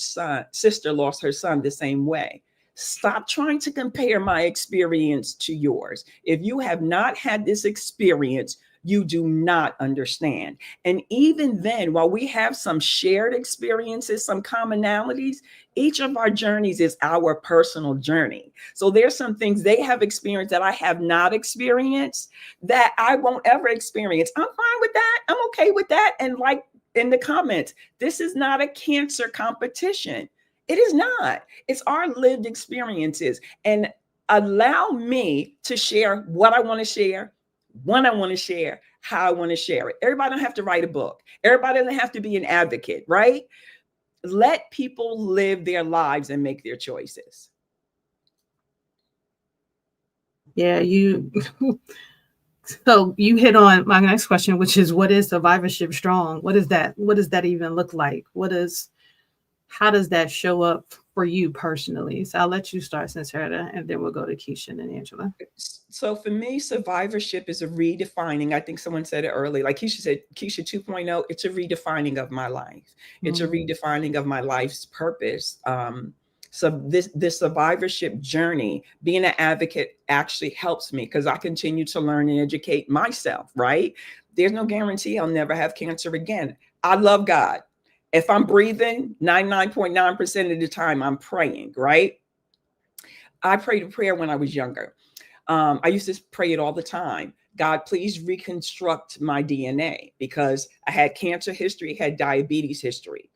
lost her son the same way. Stop trying to compare my experience to yours. If you have not had this experience, you do not understand. And even then, while we have some shared experiences, some commonalities, each of our journeys is our personal journey. So there's some things they have experienced that I have not experienced that I won't ever experience. I'm fine with that. I'm okay with that. And like in the comments, this is not a cancer competition. It is not. It's our lived experiences. And allow me to share what I want to share, when I want to share, how I want to share it. Everybody don't have to write a book. Everybody doesn't have to be an advocate, right? Let people live their lives and make their choices. Yeah, you so you hit on my next question, which is, what is survivorship strong? What is that? What does that even look like? How does that show up for you personally? So I'll let you start, Suncera, and then we'll go to Kisha and Angela. So for me, survivorship is a redefining. I think someone said it early, like Kisha said, Kisha 2.0, it's a redefining of my life. It's a redefining of my life's purpose. So this survivorship journey, being an advocate actually helps me because I continue to learn and educate myself, right? There's no guarantee I'll never have cancer again. I love God. If I'm breathing, 99.9% of the time I'm praying, right? I prayed a prayer when I was younger. I used to pray it all the time. God, please reconstruct my DNA because I had cancer history, had diabetes history.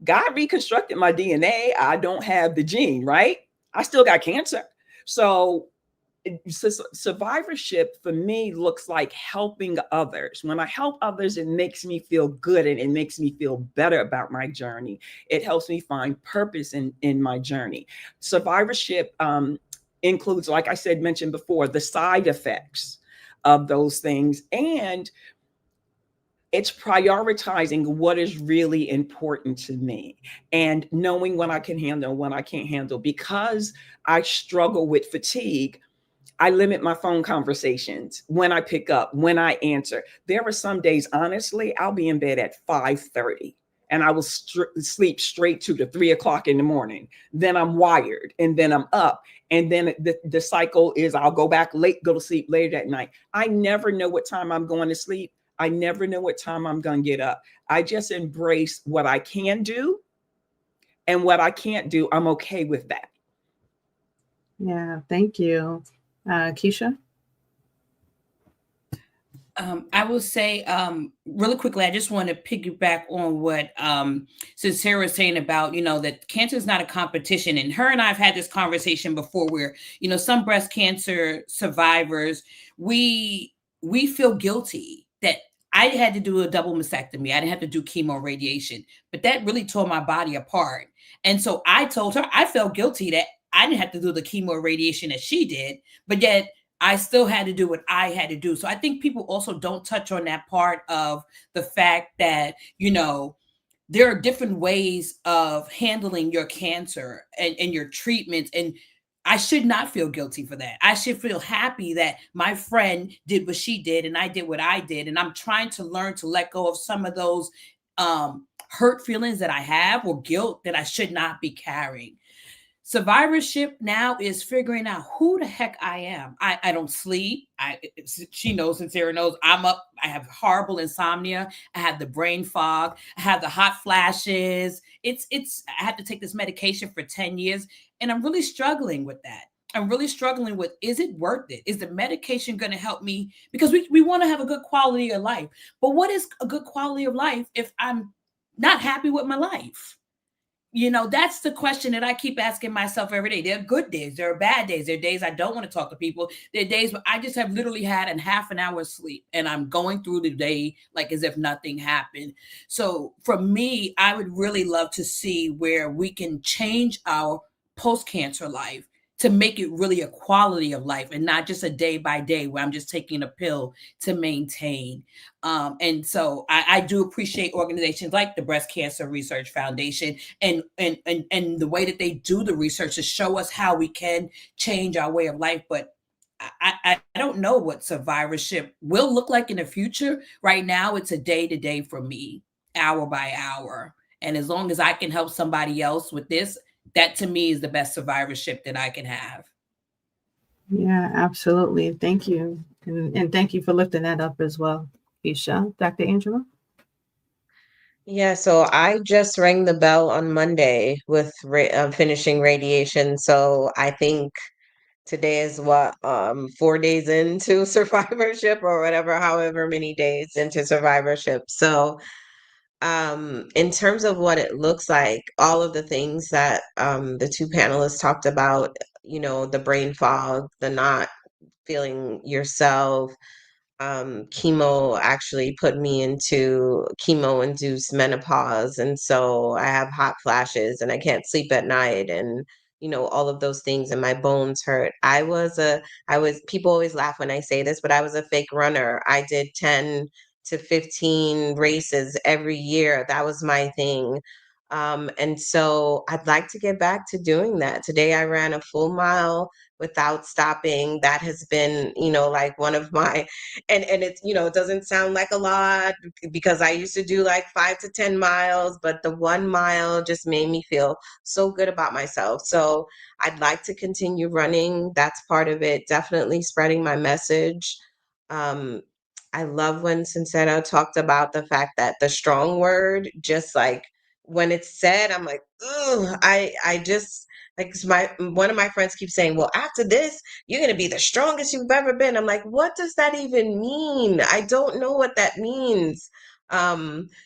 God reconstructed my DNA. I don't have the gene, right? I still got cancer. So survivorship for me looks like helping others. When I help others, it makes me feel good and it makes me feel better about my journey. It helps me find purpose in my journey. Survivorship includes, like I said, mentioned before, the side effects of those things. And it's prioritizing what is really important to me and knowing what I can handle and what I can't handle. Because I struggle with fatigue, I limit my phone conversations when I pick up, when I answer. There are some days, honestly, I'll be in bed at 5:30 and I will sleep straight to the 3 o'clock in the morning. Then I'm wired and then I'm up. And then the cycle is I'll go back late, go to sleep later that night. I never know what time I'm going to sleep. I never know what time I'm going to get up. I just embrace what I can do, and what I can't do, I'm okay with that. Yeah, thank you. Kisha? I will say really quickly, I just want to piggyback on what Suncera was saying about, that cancer is not a competition. And her and I have had this conversation before where, some breast cancer survivors, we feel guilty that I had to do a double mastectomy. I didn't have to do chemo radiation, but that really tore my body apart. And so I told her I felt guilty that I didn't have to do the chemo radiation as she did, but yet I still had to do what I had to do. So I think people also don't touch on that part of the fact that, there are different ways of handling your cancer and your treatments. And I should not feel guilty for that. I should feel happy that my friend did what she did and I did what I did. And I'm trying to learn to let go of some of those hurt feelings that I have or guilt that I should not be carrying. Survivorship now is figuring out who the heck I am. I don't sleep. She knows, Suncera knows, I'm up. I have horrible insomnia. I have the brain fog. I have the hot flashes. I had to take this medication for 10 years and I'm really struggling with that. I'm really struggling with, is it worth it? Is the medication going to help me? Because we want to have a good quality of life. But what is a good quality of life if I'm not happy with my life? That's the question that I keep asking myself every day. There are good days. There are bad days. There are days I don't want to talk to people. There are days where I just have literally had a half an hour sleep and I'm going through the day like as if nothing happened. So for me, I would really love to see where we can change our post-cancer life to make it really a quality of life and not just a day by day where I'm just taking a pill to maintain. And so I do appreciate organizations like the Breast Cancer Research Foundation and the way that they do the research to show us how we can change our way of life. But I don't know what survivorship will look like in the future. Right now, it's a day to day for me, hour by hour. And as long as I can help somebody else with this, that to me is the best survivorship that I can have. Yeah, absolutely. Thank you. And thank you for lifting that up as well, Kisha. Dr. Angela? Yeah, so I just rang the bell on Monday with finishing radiation. So I think today is 4 days into survivorship or whatever, however many days into survivorship. So In terms of what it looks like, all of the things that the two panelists talked about, the brain fog, the not feeling yourself, chemo actually put me into chemo-induced menopause, and so I have hot flashes and I can't sleep at night, and all of those things, and my bones hurt. People always laugh when I say this, but I was a fake runner. I did 10 to 15 races every year. That was my thing. And so I'd like to get back to doing that. Today I ran a full mile without stopping. That has been, like one of my, and it's, it doesn't sound like a lot because I used to do like 5 to 10 miles, but the 1 mile just made me feel so good about myself. So I'd like to continue running. That's part of it. Definitely spreading my message. I love when Suncera talked about the fact that the strong word, just like when it's said, I'm like, ooh, I just like one of my friends keeps saying, well, after this, you're gonna be the strongest you've ever been. I'm like, what does that even mean? I don't know what that means.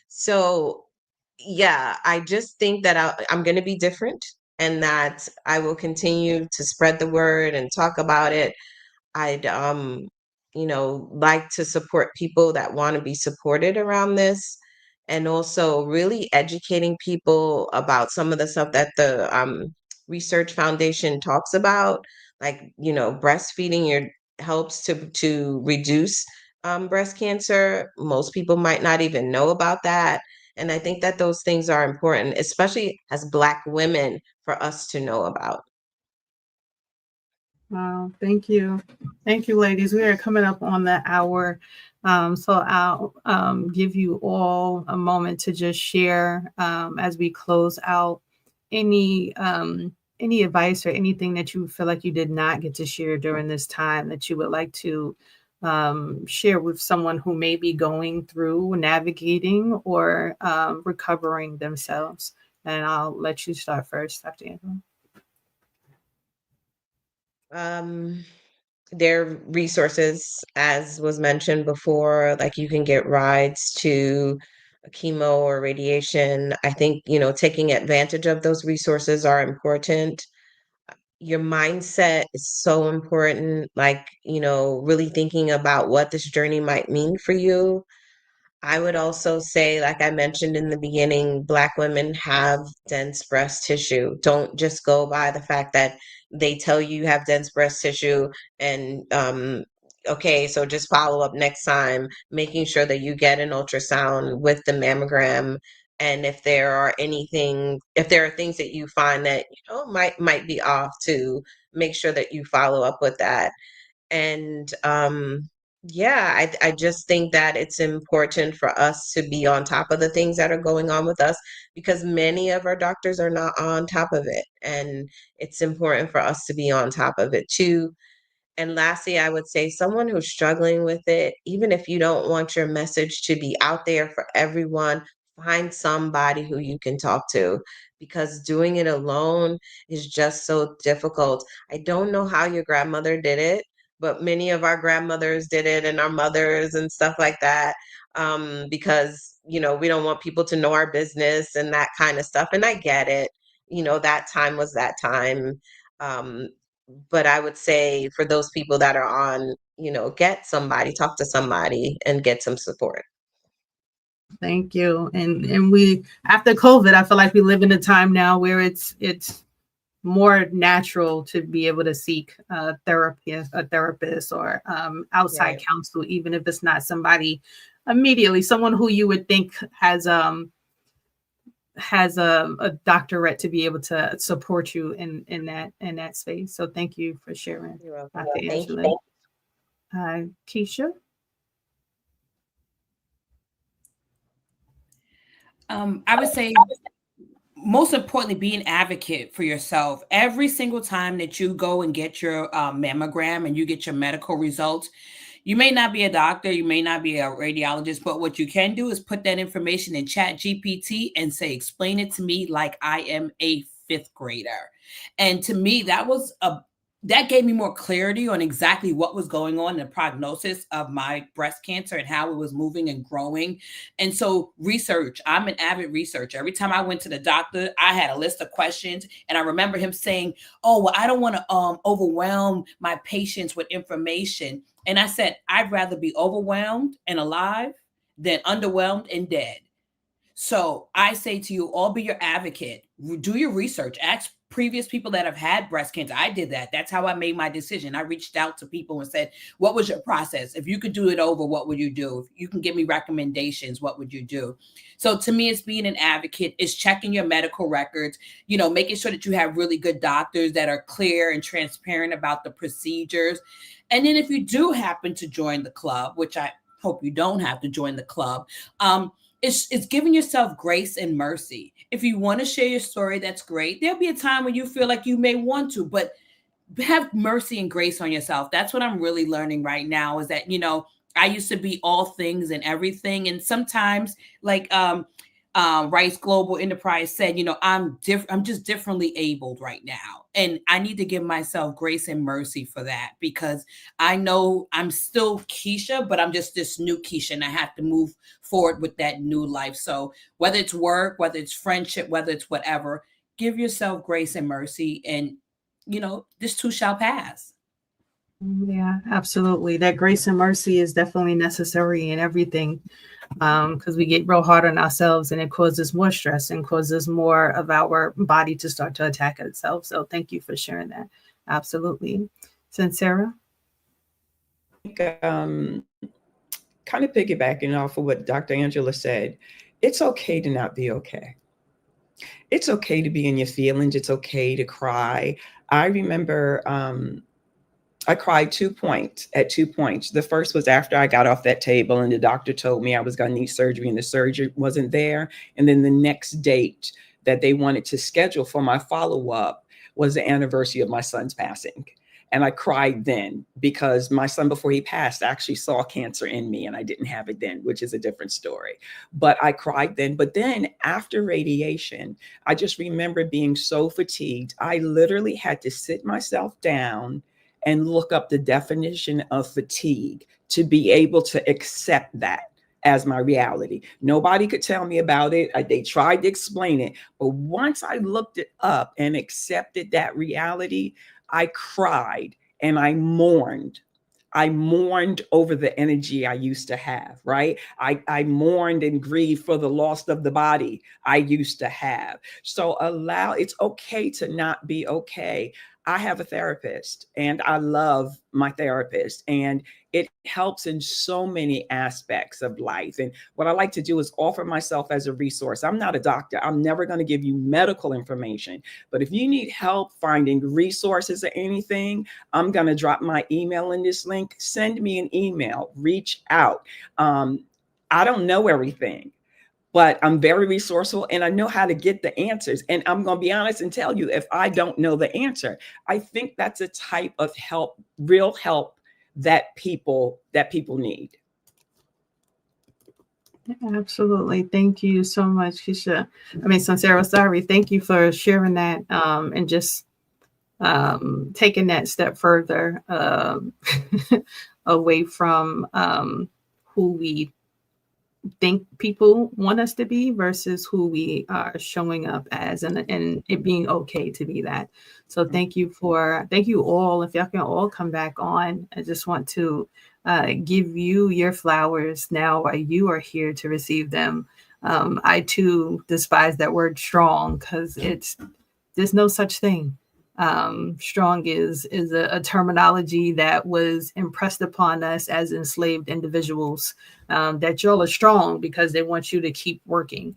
So yeah, I just think that I'm gonna be different and that I will continue to spread the word and talk about it. I'd like to support people that want to be supported around this, and also really educating people about some of the stuff that the research foundation talks about, like breastfeeding helps to reduce breast cancer. Most people might not even know about that, and I think that those things are important, especially as Black women, for us to know about. Wow, thank you. Thank you, ladies. We are coming up on the hour. So I'll give you all a moment to just share as we close out any advice or anything that you feel like you did not get to share during this time that you would like to share with someone who may be going through navigating or recovering themselves. And I'll let you start first, Dr. Angela. There are resources, as was mentioned before, like you can get rides to chemo or radiation. I think, taking advantage of those resources are important. Your mindset is so important, like, really thinking about what this journey might mean for you. I would also say, like I mentioned in the beginning, Black women have dense breast tissue. Don't just go by the fact that they tell you have dense breast tissue and, okay, so just follow up next time, making sure that you get an ultrasound with the mammogram. And if there are things that you find that, might be off, to make sure that you follow up with that. And, yeah, I just think that it's important for us to be on top of the things that are going on with us, because many of our doctors are not on top of it. And it's important for us to be on top of it too. And lastly, I would say someone who's struggling with it, even if you don't want your message to be out there for everyone, find somebody who you can talk to, because doing it alone is just so difficult. I don't know how your grandmother did it, but many of our grandmothers did it, and our mothers and stuff like that, because, we don't want people to know our business and that kind of stuff. And I get it. That time was that time. Um, but I would say for those people that are on, get somebody, talk to somebody and get some support. Thank you. And we, after COVID, I feel like we live in a time now where it's more natural to be able to seek a therapist or outside Right. counsel, even if it's not somebody immediately, someone who you would think has a doctorate to be able to support you in that space. So thank you for sharing, You're welcome. Dr. Thank you. Angela. Kisha? I would say, most importantly, be an advocate for yourself. Every single time that you go and get your mammogram and you get your medical results, you may not be a doctor, you may not be a radiologist, but what you can do is put that information in Chat GPT and say, explain it to me like I am a fifth grader. And to me, that was that gave me more clarity on exactly what was going on, the prognosis of my breast cancer and how it was moving and growing. And so research, I'm an avid researcher. Every time I went to the doctor, I had a list of questions. And I remember him saying, oh, well, I don't want to overwhelm my patients with information. And I said, I'd rather be overwhelmed and alive than underwhelmed and dead. So I say to you, all be your advocate. Do your research. Ask previous people that have had breast cancer. I did that. That's how I made my decision. I reached out to people and said, what was your process? If you could do it over, what would you do? If you can give me recommendations, what would you do? So to me, it's being an advocate. It's checking your medical records, making sure that you have really good doctors that are clear and transparent about the procedures. And then if you do happen to join the club, which I hope you don't have to join the club, it's giving yourself grace and mercy. If you want to share your story, that's great. There'll be a time when you feel like you may want to, but have mercy and grace on yourself. That's what I'm really learning right now is that, I used to be all things and everything. And sometimes like Rice Global Enterprise said, I'm just differently abled right now. And I need to give myself grace and mercy for that because I know I'm still Kisha, but I'm just this new Kisha and I have to move forward with that new life. So whether it's work, whether it's friendship, whether it's whatever, give yourself grace and mercy and, this too shall pass. Yeah, absolutely. That grace and mercy is definitely necessary in everything because we get real hard on ourselves and it causes more stress and causes more of our body to start to attack itself. So thank you for sharing that. Absolutely. Suncera? Kind of piggybacking off of what Dr. Angela said, it's okay to not be okay. It's okay to be in your feelings. It's okay to cry. I remember I cried 2 points at 2 points. The first was after I got off that table and the doctor told me I was going to need surgery and the surgery wasn't there. And then the next date that they wanted to schedule for my follow-up was the anniversary of my son's passing. And I cried then because my son, before he passed, actually saw cancer in me and I didn't have it then, which is a different story. But I cried then. But then after radiation, I just remember being so fatigued. I literally had to sit myself down and look up the definition of fatigue to be able to accept that as my reality. Nobody could tell me about it. They tried to explain it. But once I looked it up and accepted that reality, I cried and I mourned. I mourned over the energy I used to have, right? I mourned and grieved for the loss of the body I used to have. So it's okay to not be okay. I have a therapist and I love my therapist and it helps in so many aspects of life. And what I like to do is offer myself as a resource. I'm not a doctor. I'm never going to give you medical information, but if you need help finding resources or anything, I'm going to drop my email in this link. Send me an email, reach out. I don't know everything, but I'm very resourceful and I know how to get the answers. And I'm going to be honest and tell you if I don't know the answer. I think that's a type of help, real help that people need. Yeah, absolutely. Thank you so much, Kisha. Suncera, sorry. Thank you for sharing that and just taking that step further away from who we think people want us to be versus who we are showing up as and it being okay to be that. So thank you all. If y'all can all come back on, I just want to give you your flowers now while you are here to receive them. I too despise that word strong because there's no such thing. Strong is a terminology that was impressed upon us as enslaved individuals, that y'all are strong because they want you to keep working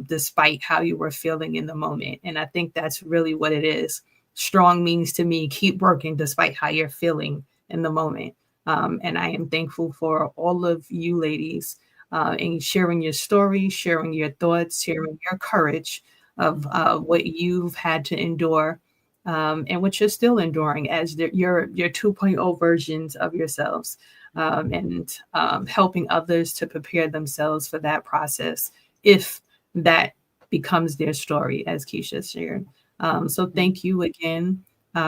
despite how you were feeling in the moment. And I think that's really what it is. Strong means to me, keep working despite how you're feeling in the moment. And I am thankful for all of you ladies and sharing your story, sharing your thoughts, sharing your courage of what you've had to endure. And what you're still enduring as your 2.0 versions of yourselves, and helping others to prepare themselves for that process if that becomes their story, as Kisha shared. So thank you again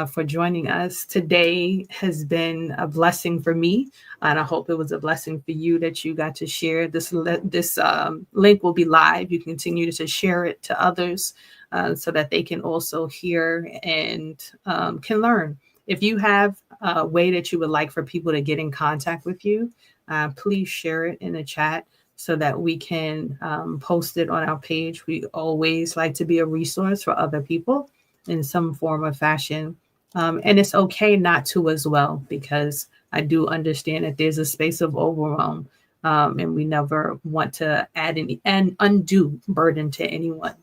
for joining us. Today has been a blessing for me, and I hope it was a blessing for you that you got to share. This link will be live. You continue to share it to others so that they can also hear and can learn. If you have a way that you would like for people to get in contact with you, please share it in the chat so that we can post it on our page. We always like to be a resource for other people in some form or fashion. And it's okay not to as well, because I do understand that there's a space of overwhelm, and we never want to add an undue burden to anyone.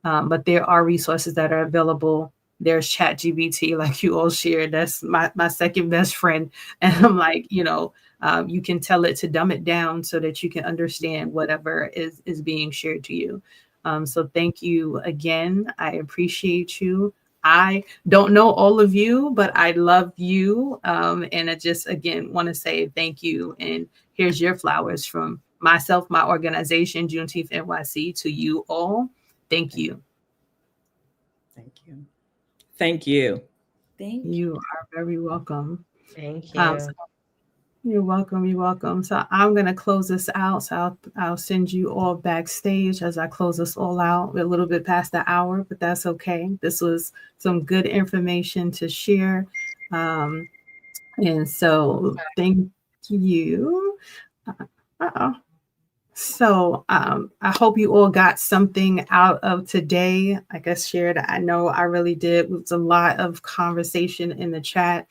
But there are resources that are available. There's ChatGPT, like you all shared. That's my second best friend. And I'm like, you can tell it to dumb it down so that you can understand whatever is being shared to you. So thank you again. I appreciate you. I don't know all of you, but I love you. And I just, again, want to say thank you. And here's your flowers from myself, my organization, Juneteenth NYC, to you all. Thank you. Thank you. Thank you. Thank you. You are very welcome. Thank you. You're welcome. You're welcome. So I'm going to close this out. So I'll send you all backstage as I close this all out. We're a little bit past the hour, but that's okay. This was some good information to share. And so thank you. So I hope you all got something out of today. Like I shared, I know I really did. It was a lot of conversation in the chat.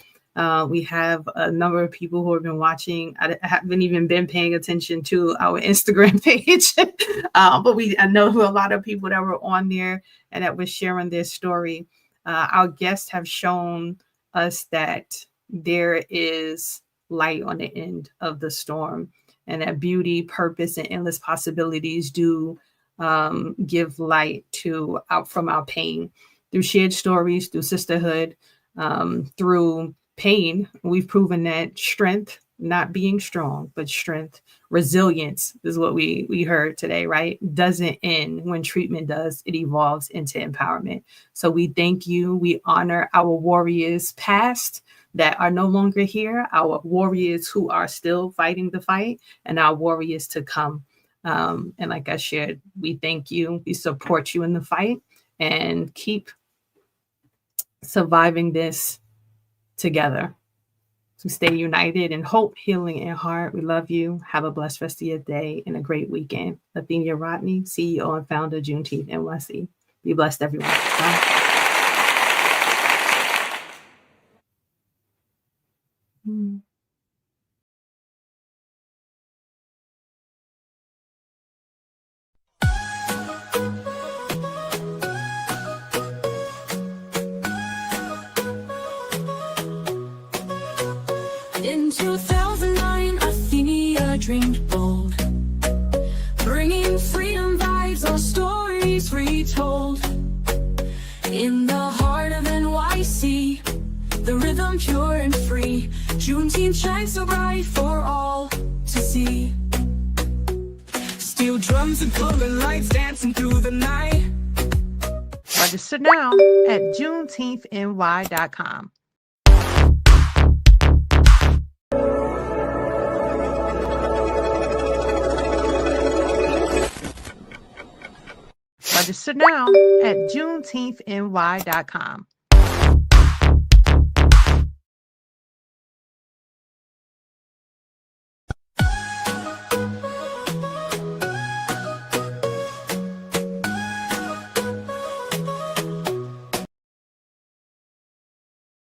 We have a number of people who have been watching. I haven't even been paying attention to our Instagram page, but I know who a lot of people that were on there and that were sharing their story. Our guests have shown us that there is light on the end of the storm, and that beauty, purpose, and endless possibilities do give light from our pain through shared stories, through sisterhood, through pain. We've proven that strength, not being strong, but strength, resilience is what we heard today, right? Doesn't end when treatment does. It evolves into empowerment. So we thank you. We honor our warriors past that are no longer here, our warriors who are still fighting the fight, and our warriors to come. And like I shared, we thank you. We support you in the fight, and keep surviving this together. So stay united in hope, healing, and heart. We love you. Have a blessed rest of your day and a great weekend. Athenia Rodney, CEO and founder of Juneteenth NYC. Be blessed, everyone. Bye. In 2009, Athenia dreamed bold, bringing freedom vibes, our stories retold. In the heart of NYC, the rhythm pure and free, Juneteenth shines so bright for all to see. Steel drums and golden lights dancing through the night. Register now at JuneteenthNY.com. Register now at JuneteenthNY.com.